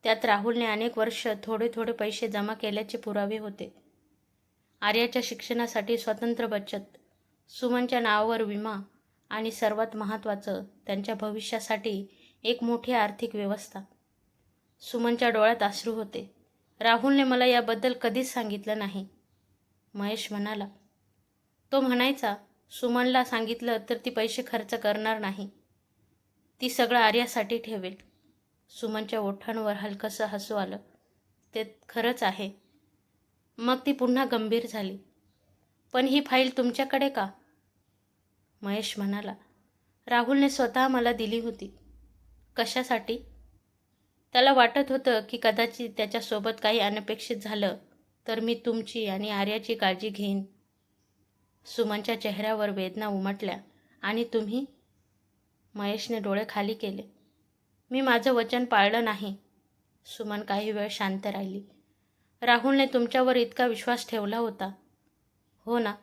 त्यात राहुलने अनेक वर्ष थोडे थोडे पैसे जमा केल्याचे पुरावे होते. आर्याच्या शिक्षणासाठी स्वतंत्र बचत, सुमनच्या नावावर विमा आणि सर्वात महत्त्वाचं त्यांच्या भविष्यासाठी एक मोठी आर्थिक व्यवस्था. सुमनच्या डोळ्यात अश्रू होते. राहुलने मला याबद्दल कधीच सांगितलं नाही. महेश म्हणाला. तो म्हणायचा, सुमनला सांगितलं तर ती पैसे खर्च करणार नाही. ती सगळं आर्यासाठी ठेवेल. सुमनच्या ओठांवर हलकंसं हसू आलं. ते खरंच आहे. मग ती पुन्हा गंभीर झाली. पण ही फाईल तुमच्याकडे का? महेश म्हणाला, राहुलने स्वतः मला दिली होती. कशासाठी? त्याला वाटत होतं की कदाचित त्याच्यासोबत काही अनपेक्षित झालं तर मी तुमची आणि आर्याची काळजी घेईन. सुमनच्या चेहऱ्यावर वेदना उमटल्या. आणि तुम्ही? महेशने डोळे खाली केले. मी माझं वचन पाळलं नाही. सुमन काही वेळ शांत राहिली. राहुलने तुमच्यावर इतका विश्वास ठेवला होता. हो ना?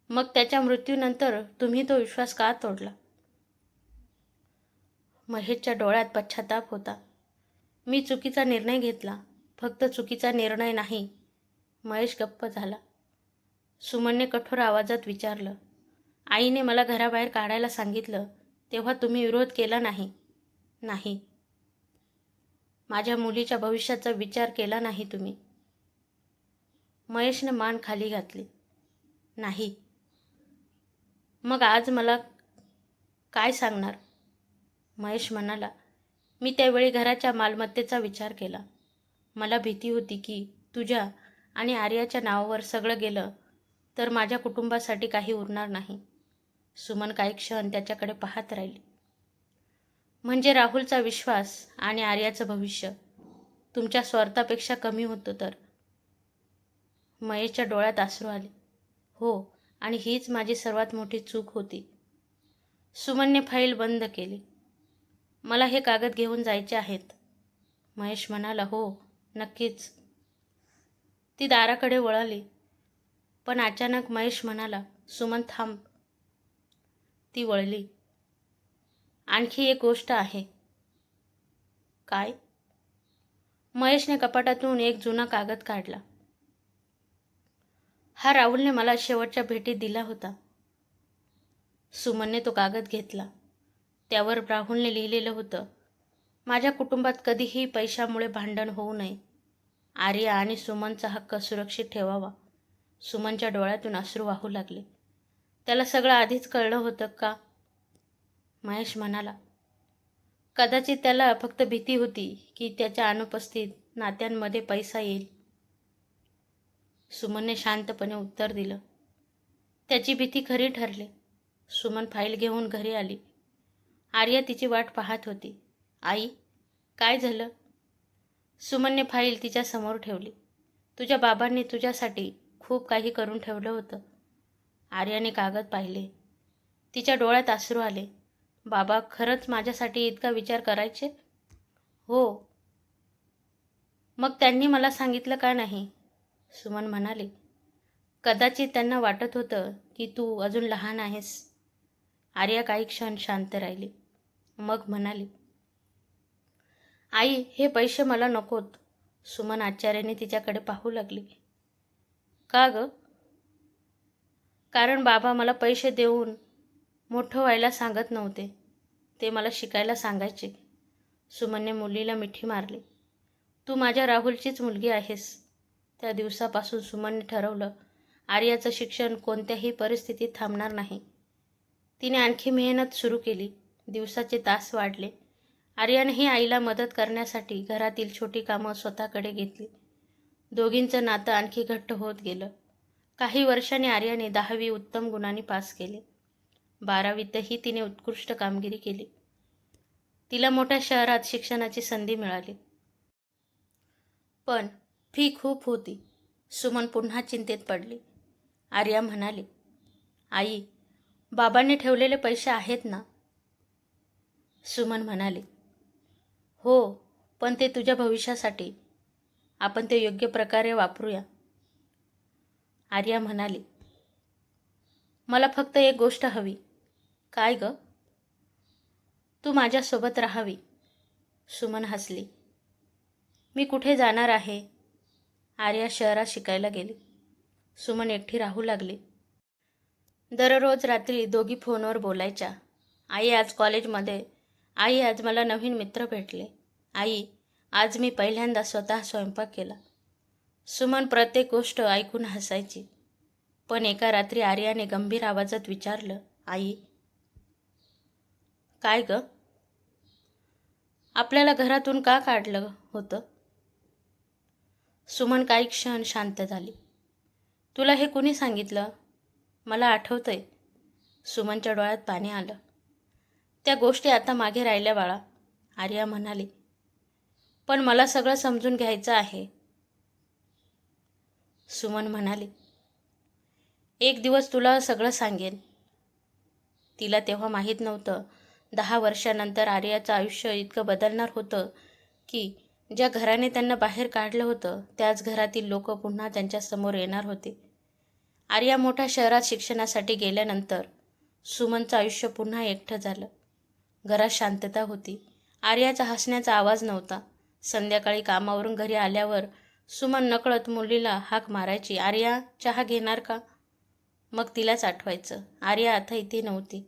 मग त्याच्या मृत्यूनंतर तुम्ही तो विश्वास का तोडला? महेशच्या डोळ्यात पश्चाताप होता. मी चुकीचा निर्णय घेतला. फक्त चुकीचा निर्णय नाही. महेश गप्प झाला. सुमनने कठोर आवाजात विचारलं, आईने मला घराबाहेर काढायला सांगितलं तेव्हा तुम्ही विरोध केला नाही? नाही. माझ्या मुलीच्या भविष्याचा विचार केला नाही तुम्ही? महेशने मान खाली घातली. नाही. मग आज मला काय सांगणार? महेश म्हणाला, मी त्यावेळी घराच्या मालमत्तेचा विचार केला. मला भीती होती की तुझ्या आणि आर्याच्या नावावर सगळं गेलं तर माझ्या कुटुंबासाठी काही उरणार नाही. सुमन काही क्षण त्याच्याकडे पाहत राहिली. म्हणजे राहुलचा विश्वास आणि आर्याचं भविष्य तुमच्या स्वार्थापेक्षा कमी होतं तर? महेशच्या डोळ्यात अश्रू आले. हो, आणि हीच माझी सर्वात मोठी चूक होती. सुमनने फाईल बंद केली. मला हे कागद घेऊन जायचे आहेत. महेश म्हणाला, हो, नक्कीच. ती दाराकडे वळाली. पण अचानक महेश म्हणाला, सुमन थांब. ती वळली. आणखी एक गोष्ट आहे. काय? महेशने कपाटातून एक जुना कागद काढला. हा राहुलने मला शेवटच्या भेटीत दिला होता. सुमनने तो कागद घेतला. त्यावर राहुलने लिहिलेलं होतं, माझ्या कुटुंबात कधीही पैशामुळे भांडण होऊ नये. आर्या आणि सुमनचा हक्क सुरक्षित ठेवावा. सुमनच्या डोळ्यातून अश्रू वाहू लागले. त्याला सगळं आधीच कळलं होतं का? महेश म्हणाला, कदाचित त्याला फक्त भीती होती की त्याच्या अनुपस्थित नात्यांमध्ये पैसा येईल. सुमनने शांतपणे उत्तर दिलं. त्याची भीती खरी ठरली. सुमन फाईल घेऊन घरी आली. आर्या तिची वाट पाहत होती. आई, काय झालं? सुमनने फाईल तिच्या समोर ठेवली. तुझ्या बाबांनी तुझ्यासाठी खूप काही करून ठेवलं होतं. आर्याने कागद पाहिले. तिच्या डोळ्यात अश्रू आले. बाबा खरंच माझ्यासाठी इतका विचार करायचे? हो. मग त्यांनी मला सांगितलं का नाही? सुमन म्हणाली. कदाचित त्यांना वाटत होतं की तू अजून लहान आहेस. आर्या काही क्षण शांत राहिली. मग म्हणाली, आई हे पैसे मला नकोत. सुमन आश्चर्याने तिच्याकडे पाहू लागली. का ग? कारण बाबा मला पैसे देऊन मोठं व्हायला सांगत नव्हते. ते मला शिकायला सांगायचे. सुमनने मुलीला मिठी मारली. तू माझ्या राहुलचीच मुलगी आहेस. त्या दिवसापासून सुमनने ठरवलं आर्याचं शिक्षण कोणत्याही परिस्थितीत थांबणार नाही. तिने आणखी मेहनत सुरू केली. दिवसाचे तास वाढले. आर्यानेही आईला मदत करण्यासाठी घरातील छोटी कामं स्वतःकडे घेतली. दोघींचं नातं आणखी घट्ट होत गेलं. काही वर्षांनी आर्याने 10वी उत्तम गुणांनी पास केले. 12वीतही तिने उत्कृष्ट कामगिरी केली. तिला मोठ्या शहरात शिक्षणाची संधी मिळाली. पण फी खूप होती. सुमन पुन्हा चिंतेत पडली. आर्या म्हणाली, आई बाबांनी ठेवलेले पैसे आहेत ना? सुमन म्हणाली, हो, पण ते तुझ्या भविष्यासाठी. आपण ते योग्य प्रकारे वापरूया. आर्या म्हणाली, मला फक्त एक गोष्ट हवी. काय ग? तू माझ्यासोबत राहावी. सुमन हसली. मी कुठे जाणार आहे? आर्या शहरात शिकायला गेली. सुमन एकटी राहू लागली. दररोज रात्री दोघी फोनवर बोलायच्या. आई आज कॉलेजमध्ये. आई आज मला नवीन मित्र भेटले. आई आज मी पहिल्यांदा स्वतः स्वयंपाक केला. सुमन प्रत्येक गोष्ट ऐकून हसायची. पण एका रात्री आर्याने गंभीर आवाजात विचारलं, आई काय ग? आपल्याला घरातून का काढलं होतं? सुमन काही क्षण शांत झाली. तुला हे कुणी सांगितलं? मला आठवतंय. सुमनच्या डोळ्यात पाणी आलं. त्या गोष्टी आता मागे राहिल्या बाळा, आर्या म्हणाली. पण मला सगळं समजून घ्यायचं आहे. सुमन म्हणाली, एक दिवस तुला सगळं सांगेन. तिला तेव्हा माहीत नव्हतं 10 वर्षानंतर आर्याचं आयुष्य इतकं बदलणार होतं की ज्या घराने त्यांना बाहेर काढलं होतं त्याच घरातील लोक पुन्हा त्यांच्यासमोर येणार होते. आर्या मोठ्या शहरात शिक्षणासाठी गेल्यानंतर सुमनचं आयुष्य पुन्हा एकटं झालं. घरात शांतता होती. आर्याचा हसण्याचा आवाज नव्हता. संध्याकाळी कामावरून घरी आल्यावर सुमन नकळत मुलीला हाक मारायची, आर्या चहा घेणार का? मग तिलाच आठवायचं, आर्या आता इथे नव्हती.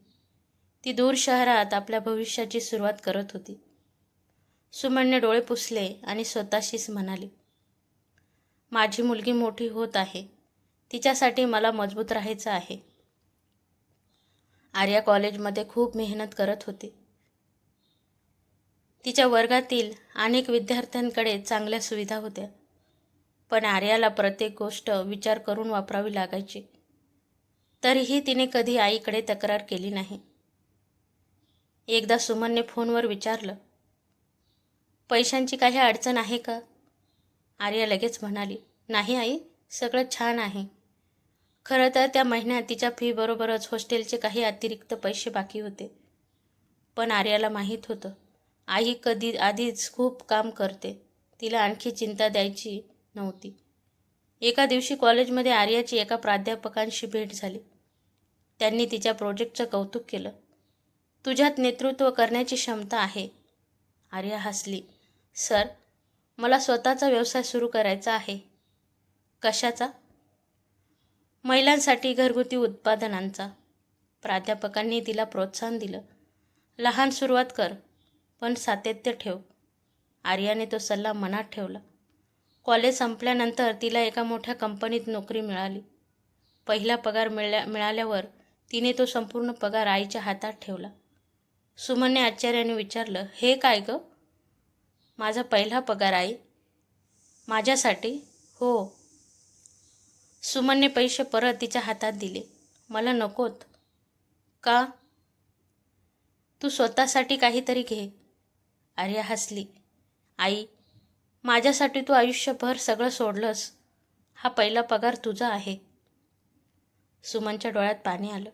ती दूर शहरात आपल्या भविष्याची सुरुवात करत होती. सुमनने डोळे पुसले आणि स्वतःशीच म्हणाली, माझी मुलगी मोठी होत आहे. तिच्यासाठी मला मजबूत राहायचं आहे. आर्या कॉलेजमध्ये खूप मेहनत करत होती. तिच्या वर्गातील अनेक विद्यार्थ्यांकडे चांगल्या सुविधा होत्या. पण आर्याला प्रत्येक गोष्ट विचार करून वापरावी लागायची. तरीही तिने कधी आईकडे तक्रार केली नाही. एकदा सुमनने फोनवर विचारलं, पैशांची काही अडचण आहे का? आर्या लगेच म्हणाली, नाही आई, सगळं छान आहे. खरं तर त्या महिन्यात तिच्या फीबरोबरच हॉस्टेलचे काही अतिरिक्त पैसे बाकी होते. पण आर्याला माहीत होतं, आई कधी आधीच खूप काम करते. तिला आणखी चिंता द्यायची नव्हती. एका दिवशी कॉलेजमध्ये आर्याची एका प्राध्यापकांशी भेट झाली. त्यांनी तिच्या प्रोजेक्टचं कौतुक केलं. तुझ्यात नेतृत्व करण्याची क्षमता आहे. आर्या हसली. सर, मला स्वतःचा व्यवसाय सुरू करायचा आहे. कशाचा? महिलांसाठी घरगुती उत्पादनांचा. प्राध्यापकांनी तिला प्रोत्साहन दिलं. लहान सुरुवात कर, पण सातत्य ठेव. आर्याने तो सल्ला मनात ठेवला. कॉलेज संपल्यानंतर तिला एका मोठ्या कंपनीत नोकरी मिळाली. पहिला पगार मिळाल्यावर तिने तो संपूर्ण पगार आईच्या हातात ठेवला. सुमनने आश्चर्याने विचारलं, हे काय ग? माझा पहिला पगार आई? माझ्यासाठी? हो. सुमनने पैसे परत तिच्या हातात दिले. मला नकोत. का? तू स्वतःसाठी काहीतरी घे. आर्या हसली. आई, माझ्यासाठी तू आयुष्यभर सगळं सोडलंस. हा पहिला पगार तुझा आहे. सुमनच्या डोळ्यात पाणी आलं.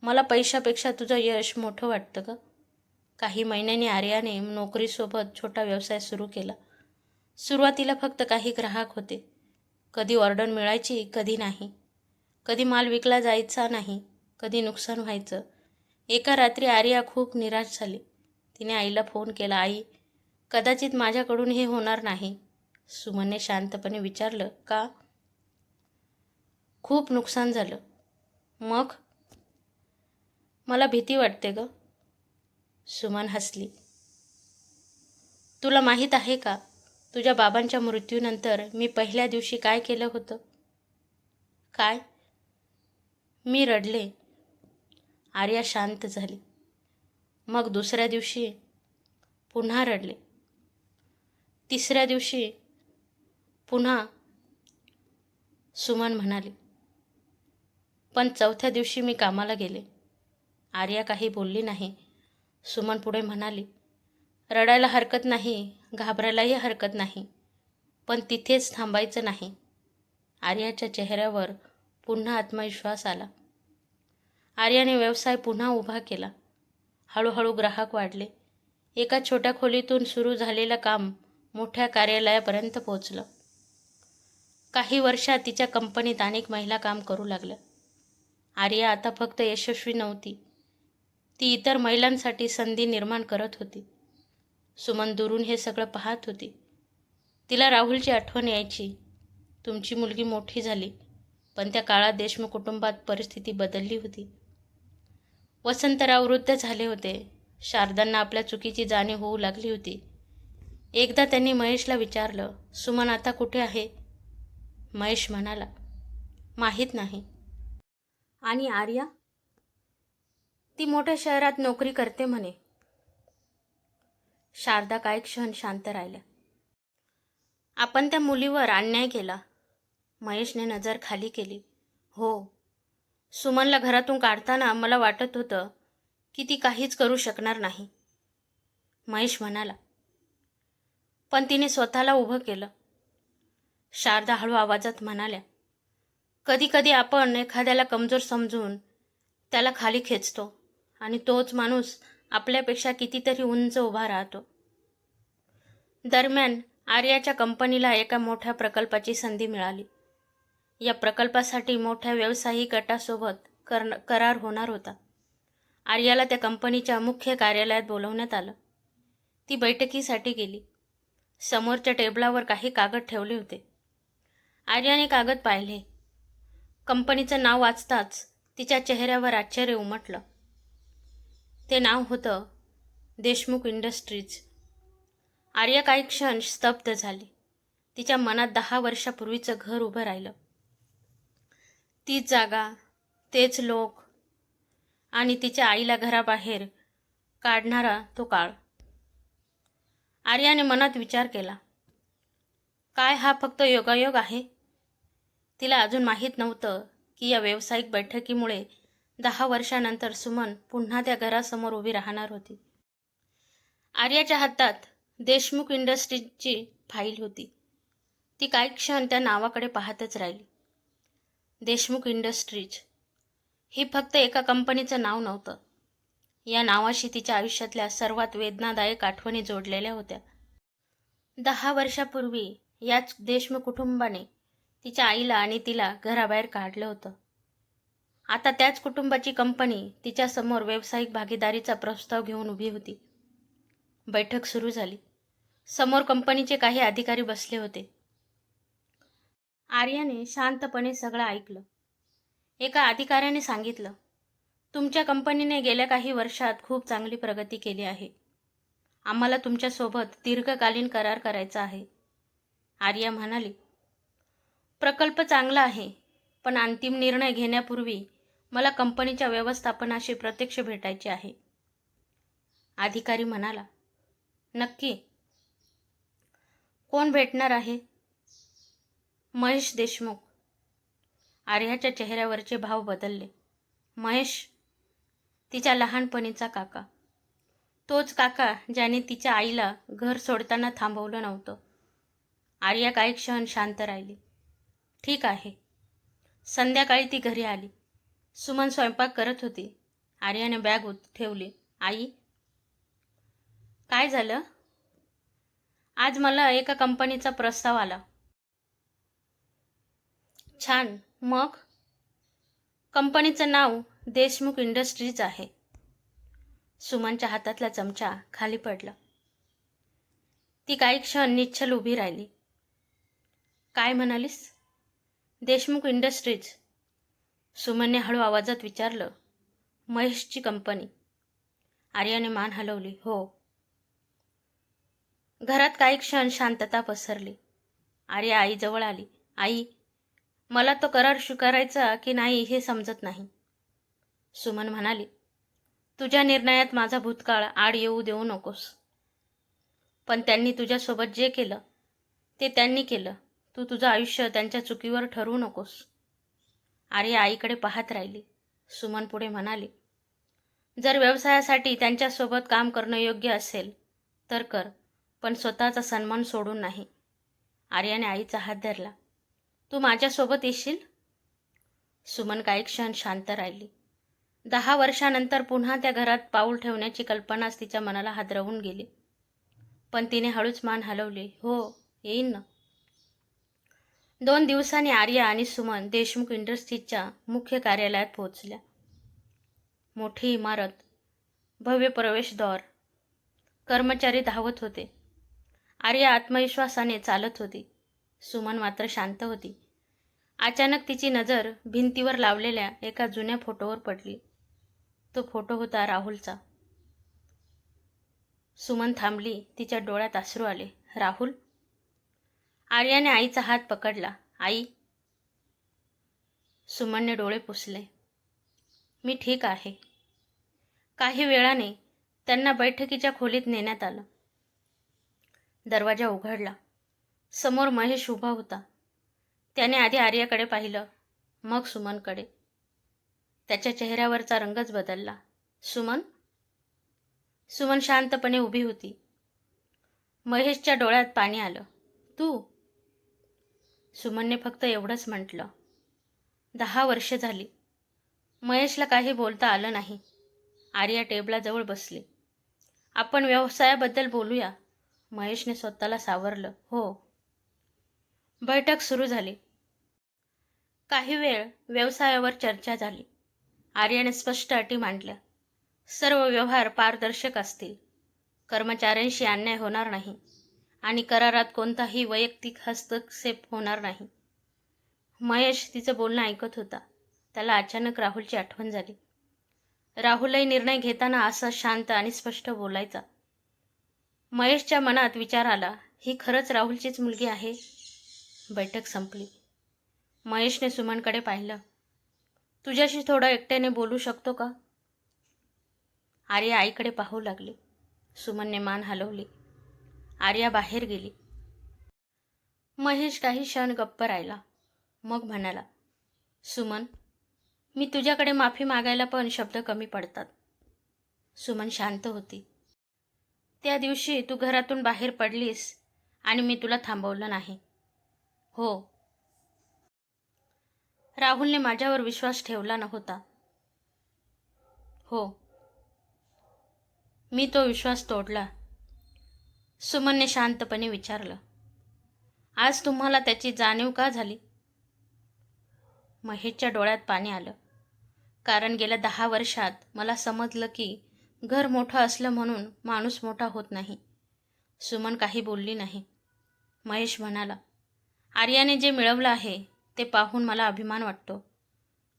मला पैशापेक्षा तुझं यश मोठं वाटतं का? काही महिन्यांनी आर्याने नोकरीसोबत छोटा व्यवसाय सुरू केला. सुरुवातीला फक्त काही ग्राहक होते. कधी ऑर्डर मिळायची, कधी नाही. कधी माल विकला जायचा नाही, कधी नुकसान व्हायचं. एका रात्री आर्या खूप निराश झाली. तिने आईला फोन केला. आई, कदाचित माझ्याकडून हे होणार नाही. सुमनने शांतपणे विचारलं, का? खूप नुकसान झालं. मग? मला भीती वाटते ग. सुमन हसली. तुला माहीत आहे का, तुझ्या बाबांच्या मृत्यूनंतर मी पहिल्या दिवशी काय केलं होतं? काय? मी रडले. आर्या शांत झाली. मग दुसऱ्या दिवशी पुन्हा रडले. तिसऱ्या दिवशी पुन्हा. सुमन म्हणाली. पण चौथ्या दिवशी मी कामाला गेले. आर्या काही बोलली नाही. सुमन पुढे म्हणाली, रडायला हरकत नाही, घाबरायलाही हरकत नाही, पण तिथेच थांबायचं नाही. आर्याच्या चेहऱ्यावर पुन्हा आत्मविश्वास आला. आर्याने व्यवसाय पुन्हा उभा केला. हळूहळू ग्राहक वाढले. एका छोट्या खोलीतून सुरू झालेलं काम मोठ्या कार्यालयापर्यंत पोहोचलं. काही वर्षात तिच्या कंपनीत अनेक महिला काम करू लागल्या. आर्या आता फक्त यशस्वी नव्हती, ती इतर महिलांसाठी संधी निर्माण करत होती. सुमन दुरून हे सगळं पाहत होती. तिला राहुलची आठवण यायची. तुमची मुलगी मोठी झाली, पण त्या काळात देशमुख कुटुंबात परिस्थिती बदलली होती. वसंतराव वृद्ध झाले होते. शारदांना आपल्या चुकीची जाणीव होऊ लागली होती. एकदा त्यांनी महेशला विचारलं, सुमन आता कुठे आहे? महेश म्हणाला, माहीत नाही. आणि आर्या? ती मोठ्या शहरात नोकरी करते म्हणे. शारदा काही क्षण शांत राहिल्या. आपण त्या मुलीवर अन्याय केला. महेशने नजर खाली केली. हो, सुमनला घरातून काढताना मला वाटत होतं की ती काहीच करू शकणार नाही. महेश म्हणाला, पण तिने स्वतःला उभं केलं. शारदा हळू आवाजात म्हणाल्या, कधी कधी आपण एखाद्याला कमजोर समजून त्याला खाली खेचतो आणि तोच माणूस आपल्यापेक्षा कितीतरी उंच उभा राहतो. दरम्यान आर्याच्या कंपनीला एका मोठ्या प्रकल्पाची संधी मिळाली. या प्रकल्पासाठी मोठ्या व्यावसायिक गटासोबत करार होणार होता. आर्याला त्या कंपनीच्या मुख्य कार्यालयात बोलवण्यात आलं. ती बैठकीसाठी गेली. समोरच्या टेबलावर काही कागद ठेवले होते. आर्याने कागद पाहिले. कंपनीचं नाव वाचताच तिच्या चेहऱ्यावर आश्चर्य उमटलं. ते नाव होतं देशमुख इंडस्ट्रीज. आर्या काही क्षण स्तब्ध झाली. तिच्या मनात 10 वर्षापूर्वीचं घर उभं राहिलं. तीच जागा, तेच लोक आणि तिच्या आईला घराबाहेर काढणारा तो काळ. आर्याने मनात विचार केला, काय हा फक्त योगायोग आहे? तिला अजून माहीत नव्हतं की या व्यावसायिक बैठकीमुळे 10 वर्षानंतर सुमन पुन्हा त्या घरासमोर उभी राहणार होती. आर्याच्या हातात देशमुख इंडस्ट्रीजची फाईल होती. ती काही क्षण त्या नावाकडे पाहतच राहिली. देशमुख इंडस्ट्रीज ही फक्त एका कंपनीचं नाव नव्हतं. या नावाशी तिच्या आयुष्यातल्या सर्वात वेदनादायक आठवणी जोडलेल्या होत्या. 10 वर्षापूर्वी याच देशमुख कुटुंबाने तिच्या आईला आणि तिला घराबाहेर काढलं होतं. आता त्याच कुटुंबाची कंपनी तिच्यासमोर व्यावसायिक भागीदारीचा प्रस्ताव घेऊन उभी होती. बैठक सुरू झाली. समोर कंपनीचे काही अधिकारी बसले होते. आर्याने शांतपणे सगळं ऐकलं. एका अधिकाऱ्याने सांगितलं, तुमच्या कंपनीने गेल्या काही वर्षात खूप चांगली प्रगती केली आहे. आम्हाला तुमच्यासोबत दीर्घकालीन करार करायचा आहे. आर्या म्हणाली, प्रकल्प चांगला आहे, पण अंतिम निर्णय घेण्यापूर्वी मला कंपनीच्या व्यवस्थापनाशी प्रत्यक्ष भेटायचे आहे. अधिकारी म्हणाला, नक्की? कोण भेटणार आहे? महेश देशमुख. आर्याच्या चेहऱ्यावरचे भाव बदलले. महेश? तिच्या लहानपणीचा काका. तोच काका ज्याने तिच्या आईला घर सोडताना थांबवलं नव्हतं. आर्या काही क्षण शांत राहिली. ठीक आहे. संध्याकाळी ती घरी आली. सुमन स्वयंपाक करत होती. आर्याने बॅग ठेवली. आई, काय झालं? आज मला एका कंपनीचा प्रस्ताव आला. छान. मग? कंपनीचं नाव देशमुख इंडस्ट्रीज आहे. सुमनच्या हातातला चमचा खाली पडला. ती काही क्षण निश्चल उभी राहिली. काय म्हणालीस? देशमुख इंडस्ट्रीज. सुमनने हळू आवाजात विचारलं. महेशची कंपनी. आर्याने मान हलवली. हो. घरात काही क्षण शांतता पसरली. आर्या आईजवळ आली. आई, मला तो करार स्वीकारायचा की नाही हे समजत नाही. सुमन म्हणाली, तुझ्या निर्णयात माझा भूतकाळ आड येऊ देऊ नकोस. पण त्यांनी तुझ्यासोबत जे केलं ते त्यांनी केलं. तू तुझं आयुष्य त्यांच्या चुकीवर ठरवू नकोस. आर्या आईकडे पाहत राहिली. सुमन पुढे म्हणाली, जर व्यवसायासाठी त्यांच्यासोबत काम करणं योग्य असेल तर कर, पण स्वतःचा सन्मान सोडून नाही. आर्याने आईचा हात धरला. तू माझ्यासोबत येशील? सुमन काही क्षण शांत राहिली. 10 वर्षानंतर पुन्हा त्या घरात पाऊल ठेवण्याची कल्पनाच तिच्या मनाला हादरवून गेली. पण तिने हळूच मान हलवली. हो, येईन ना. 2 दिवसांनी आर्या आणि सुमन देशमुख इंडस्ट्रीजच्या मुख्य कार्यालयात पोहोचल्या. मोठी इमारत, भव्य प्रवेशद्वार, कर्मचारी धावत होते. आर्या आत्मविश्वासाने चालत होती. सुमन मात्र शांत होती. अचानक तिची नजर भिंतीवर लावलेल्या एका जुन्या फोटोवर पडली. तो फोटो होता राहुलचा. सुमन थांबली. तिच्या डोळ्यात अश्रू आले. राहुल? आर्याने आईचा हात पकडला. आई. सुमनने डोळे पुसले. मी ठीक आहे. काही वेळाने त्यांना बैठकीच्या खोलीत नेण्यात आलं. दरवाजा उघडला. समोर महेश उभा होता. त्याने आधी आर्याकडे पाहिलं, मग सुमनकडे. त्याच्या चेहऱ्यावरचा रंगच बदलला. सुमन? सुमन शांतपणे उभी होती. महेशच्या डोळ्यात पाणी आलं. तू? सुमनने फक्त एवढंच म्हटलं. 10 वर्षे झाली. महेशला काही बोलता आलं नाही. आर्या टेबलाजवळ बसली. आपण व्यवसायाबद्दल बोलूया. महेशने स्वतःला सावरलं. हो. बैठक सुरू झाली. काही वेळ व्यवसायावर चर्चा झाली. आर्याने स्पष्ट अटी मांडल्या. सर्व व्यवहार पारदर्शक असतील. कर्मचाऱ्यांशी अन्याय होणार नाही आणि करारात कोणताही वैयक्तिक हस्तक्षेप होणार नाही. महेश तिचं बोलणं ऐकत होता. त्याला अचानक राहुलची आठवण झाली. राहुलही निर्णय घेताना असं शांत आणि स्पष्ट बोलायचा. महेशच्या मनात विचार आला, ही खरंच राहुलचीच मुलगी आहे? बैठक संपली. महेशने सुमनकडे पाहिलं. तुझ्याशी थोडं एकट्याने बोलू शकतो का? आर्या आईकडे पाहू लागली. सुमनने मान हलवली. आर्या बाहेर गेली. महेश काही क्षण गप्प राहिला. मग म्हणाला, सुमन, मी तुझ्याकडे माफी मागायला पण शब्द कमी पडतात. सुमन शांत होती. त्या दिवशी तू घरातून बाहेर पडलीस आणि मी तुला थांबवलं नाही. हो. राहुलने माझ्यावर विश्वास ठेवला नव्हता. हो. मी तो विश्वास तोडला. सुमनने शांतपणे विचारलं. आज तुम्हाला त्याची जाणीव का झाली? महेशच्या डोळ्यात पाणी आलं. कारण गेल्या 10 वर्षात मला समजलं की घर मोठं असलं म्हणून माणूस मोठा होत नाही. सुमन काही बोलली नाही. महेश म्हणाला, आर्याने जे मिळवलं आहे ते पाहून मला अभिमान वाटतो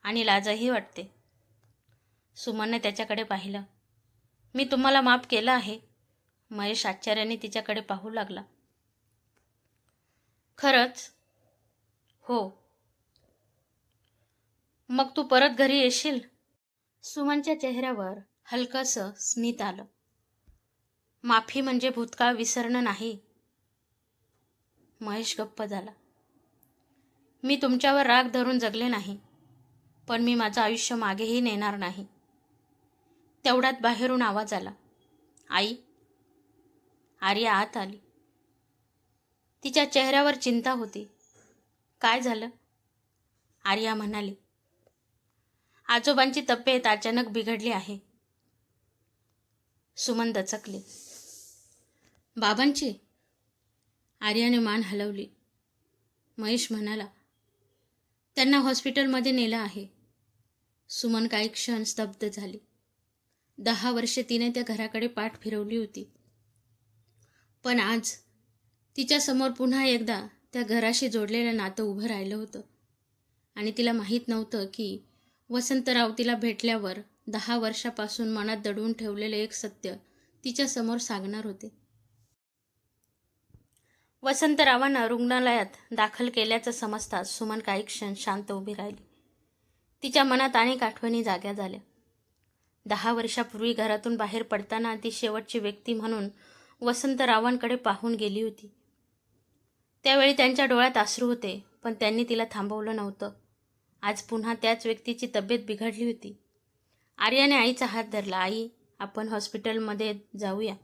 आणि लाजही वाटते. सुमनने त्याच्याकडे पाहिलं. मी तुम्हाला माफ केलं आहे. महेश आश्चर्याने तिच्याकडे पाहू लागला. खरंच? हो. मग तू परत घरी येशील? सुमनच्या चेहऱ्यावर हलकंसं स्मित आलं. माफी म्हणजे भूतकाळ विसरणं नाही. महेश गप्प झाला. मी तुमच्यावर राग धरून जगले नाही, पण मी माझं आयुष्य मागेही नेणार नाही. तेवढ्यात बाहेरून आवाज आला. आई. आर्या आत आली. तिच्या चेहऱ्यावर चिंता होती. काय झालं? आर्या म्हणाली, आजोबांची तब्येत अचानक बिघडली आहे. सुमन दचकली. बाबांची? आर्याने मान हलवली. महेश म्हणाला, त्यांना हॉस्पिटलमध्ये नेलं आहे. सुमन काही क्षण स्तब्ध झाली. 10 वर्षे तिने त्या घराकडे पाठ फिरवली होती. पण आज तिच्यासमोर पुन्हा एकदा त्या घराशी जोडलेलं नातं उभं राहिलं होतं. आणि तिला माहीत नव्हतं की वसंतराव तिला भेटल्यावर 10 वर्षापासून मनात दडवून ठेवलेले एक सत्य तिच्यासमोर सांगणार होते. वसंतरावांना रुग्णालयात दाखल केल्याचं समजताच सुमन काही क्षण शांत उभी राहिली. तिच्या मनात अनेक आठवणी जाग्या झाल्या. 10 वर्षापूर्वी घरातून बाहेर पडताना ती शेवटची व्यक्ती म्हणून वसंतरावांकडे पाहून गेली होती. त्यावेळी त्यांच्या डोळ्यात अश्रू होते, पण त्यांनी तिला थांबवलं नव्हतं. आज पुन्हा त्याच व्यक्तीची तब्येत बिघडली होती. आर्याने आईचा हात धरला. आई, आपण हॉस्पिटलमध्ये जाऊया.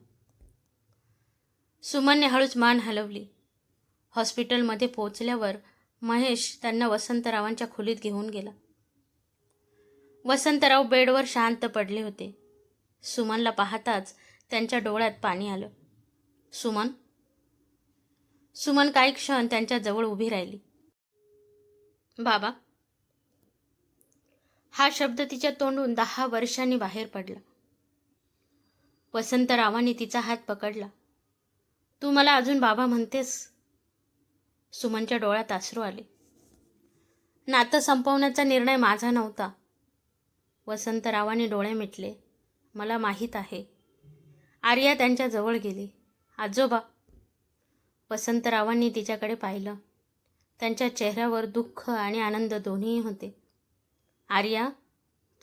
सुमनने हळूच मान हलवली. हॉस्पिटलमध्ये पोहोचल्यावर महेश त्यांना वसंतरावांच्या खोलीत घेऊन गेला. वसंतराव बेडवर शांत पडले होते. सुमनला पाहताच त्यांच्या डोळ्यात पाणी आलं. सुमन? सुमन काही क्षण त्यांच्या जवळ उभी राहिली. बाबा. हा शब्द तिच्या तोंडून 10 वर्षांनी बाहेर पडला. वसंतरावांनी तिचा हात पकडला. तू मला अजून बाबा म्हणतेस? सुमनच्या डोळ्यात अश्रू आले. नातं संपवण्याचा निर्णय माझा नव्हता. वसंतरावांनी डोळे मिटले. मला माहीत आहे. आर्या त्यांच्या जवळ गेली. आजोबा. वसंतरावांनी तिच्याकडे पाहिलं. त्यांच्या चेहऱ्यावर दुःख आणि आनंद दोन्हीही होते. आर्या,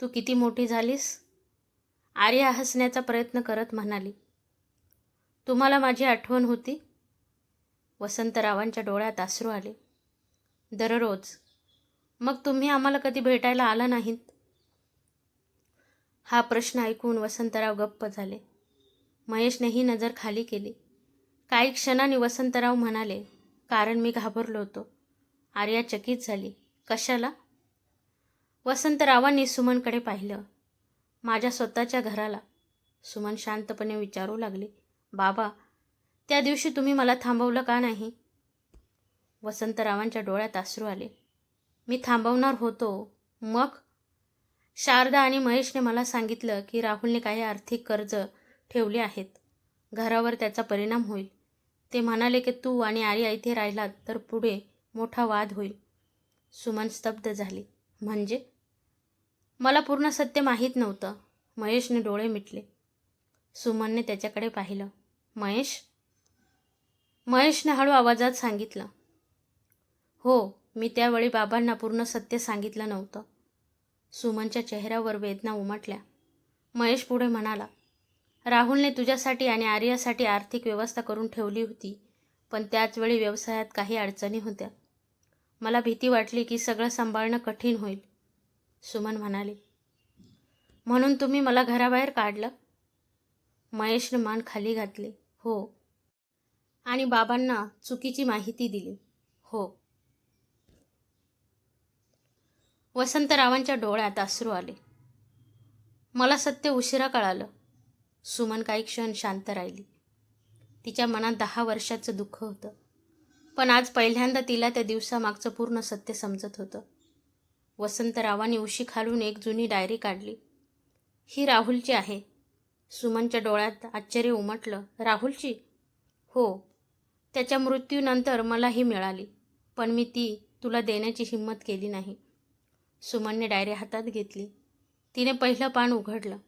तू किती मोठी झालीस? आर्या हसण्याचा प्रयत्न करत म्हणाली. तुम्हाला माझी आठवण होती? वसंतरावांच्या डोळ्यात अश्रू आले. दररोज. मग तुम्ही आम्हाला कधी भेटायला आला नाहीत? हा प्रश्न ऐकून वसंतराव गप्प झाले. महेशनेही नजर खाली केली. काही क्षणांनी वसंतराव म्हणाले, कारण मी घाबरलो होतो. आर्या चकित झाली. कशाला? वसंतरावांनी सुमनकडे पाहिलं. माझ्या स्वतःच्या घराला. सुमन शांतपणे विचारू लागली. बाबा, त्या दिवशी तुम्ही मला थांबवलं का नाही? वसंतरावांच्या डोळ्यात अश्रू आले. मी थांबवणार होतो. मग? शारदा आणि महेशने मला सांगितलं की राहुलने काही आर्थिक कर्ज ठेवले आहेत. घरावर त्याचा परिणाम होईल. ते म्हणाले की तू आणि आर्या इथे राहिलात तर पुढे मोठा वाद होईल. सुमन स्तब्ध झाली. म्हणजे? मला पूर्ण सत्य माहीत नव्हतं. महेशने डोळे मिटले. सुमनने त्याच्याकडे पाहिलं. महेश? महेशने हळू आवाजात सांगितलं. हो, मी त्यावेळी बाबांना पूर्ण सत्य सांगितलं नव्हतं. सुमनच्या चेहऱ्यावर वेदना उमटल्या. महेश पुढे म्हणाला, राहुलने तुझ्यासाठी आणि आर्यासाठी आर्थिक व्यवस्था करून ठेवली होती, पण त्याचवेळी व्यवसायात काही अडचणी होत्या. मला भीती वाटली की सगळं सांभाळणं कठीण होईल. सुमन म्हणाली. म्हणून तुम्ही मला घराबाहेर काढलं? महेशने मान खाली घातली. हो. आणि बाबांना चुकीची माहिती दिली. हो. वसंतरावांच्या डोळ्यात अश्रू आले. मला सत्य उशिरा कळालं. सुमन काही क्षण शांत राहिली. तिच्या मनात 10 वर्षाचं दुःख होतं. पण आज पहिल्यांदा तिला त्या दिवसामागचं पूर्ण सत्य समजत होतं. वसंतरावांनी उशी खालून एक जुनी डायरी काढली. ही राहुलची आहे. सुमनच्या डोळ्यात आश्चर्य उमटलं. राहुलची? हो. त्याच्या मृत्यूनंतर मला ही मिळाली, पण मी ती तुला देण्याची हिंमत केली नाही. सुमनने डायरी हातात घेतली. तिने पहिलं पान उघडलं.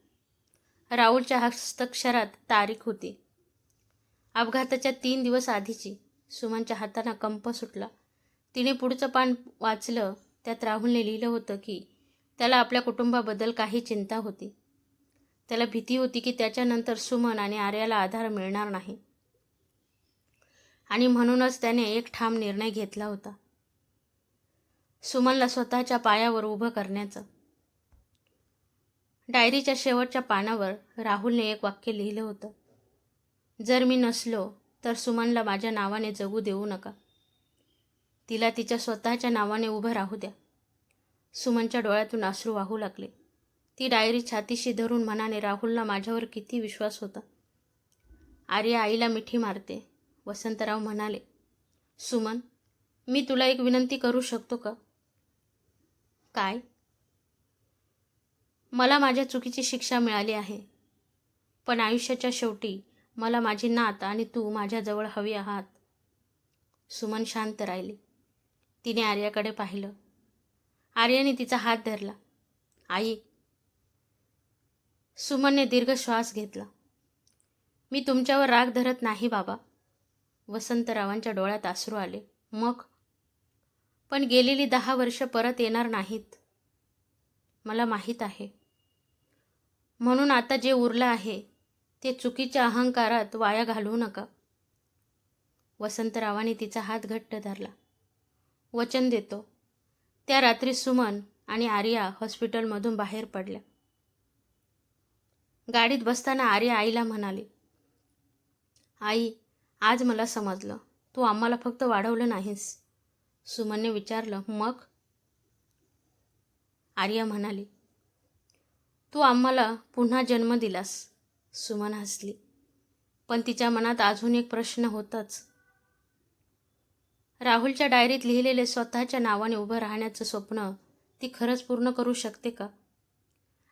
राहुलच्या हस्ताक्षरात तारीख होती. अपघाताच्या 3 दिवस आधीची. सुमनच्या हातांना कंप सुटला. तिने पुढचं पान वाचलं. त्यात राहुलने लिहिलं होतं की त्याला आपल्या कुटुंबाबद्दल काही चिंता होती. त्याला भीती होती की त्याच्यानंतर सुमन आणि आर्याला आधार मिळणार नाही. आणि म्हणूनच त्याने एक ठाम निर्णय घेतला होता. सुमनला स्वतःच्या पायावर उभं करण्याचं. डायरीच्या शेवटच्या पानावर राहुलने एक वाक्य लिहिलं होतं. जर मी नसलो तर सुमनला माझ्या नावाने जगू देऊ नका. तिला तिच्या स्वतःच्या नावाने उभं राहू द्या. सुमनच्या डोळ्यातून अश्रू वाहू लागले. ती डायरी छातीशी धरून म्हणाले, राहुलला माझ्यावर किती विश्वास होता. आर्या आईला मिठी मारते. वसंतराव म्हणाले, सुमन, मी तुला एक विनंती करू शकतो का? काय? मला माझ्या चुकीची शिक्षा मिळाली आहे, पण आयुष्याच्या शेवटी मला माझी नात आणि तू माझ्याजवळ हवी आहात. सुमन शांत राहिली. तिने आर्याकडे पाहिलं. आर्याने तिचा हात धरला. आई. सुमनने दीर्घ श्वास घेतला. मी तुमच्यावर राग धरत नाही बाबा. वसंतरावांच्या डोळ्यात अश्रू आले. मग? पण गेलेली 10 वर्ष परत येणार नाहीत. मला माहीत आहे. म्हणून आता जे उरलं आहे ते चुकीच्या अहंकारात वाया घालवू नका. वसंतरावांनी तिचा हात घट्ट धरला. वचन देतो. त्या रात्री सुमन आणि आर्या हॉस्पिटलमधून बाहेर पडल्या. गाडीत बसताना आर्या आईला म्हणाली, आई, आज मला समजलं, तू आम्हाला फक्त वाढवलं नाहीस. सुमनने विचारलं, मग? आर्या म्हणाली, तू आम्हाला पुन्हा जन्म दिलास. सुमन हसली, पण तिच्या मनात अजून एक प्रश्न होताच. राहुलच्या डायरीत लिहिलेले स्वतःच्या नावाने उभं राहण्याचं स्वप्न ती खरंच पूर्ण करू शकते का?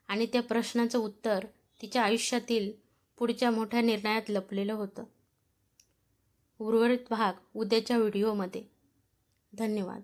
आणि त्या प्रश्नाचं उत्तर तिच्या आयुष्यातील पुढच्या मोठ्या निर्णयात लपलेलं होतं. उर्वरित भाग उद्याच्या व्हिडिओमध्ये. धन्यवाद.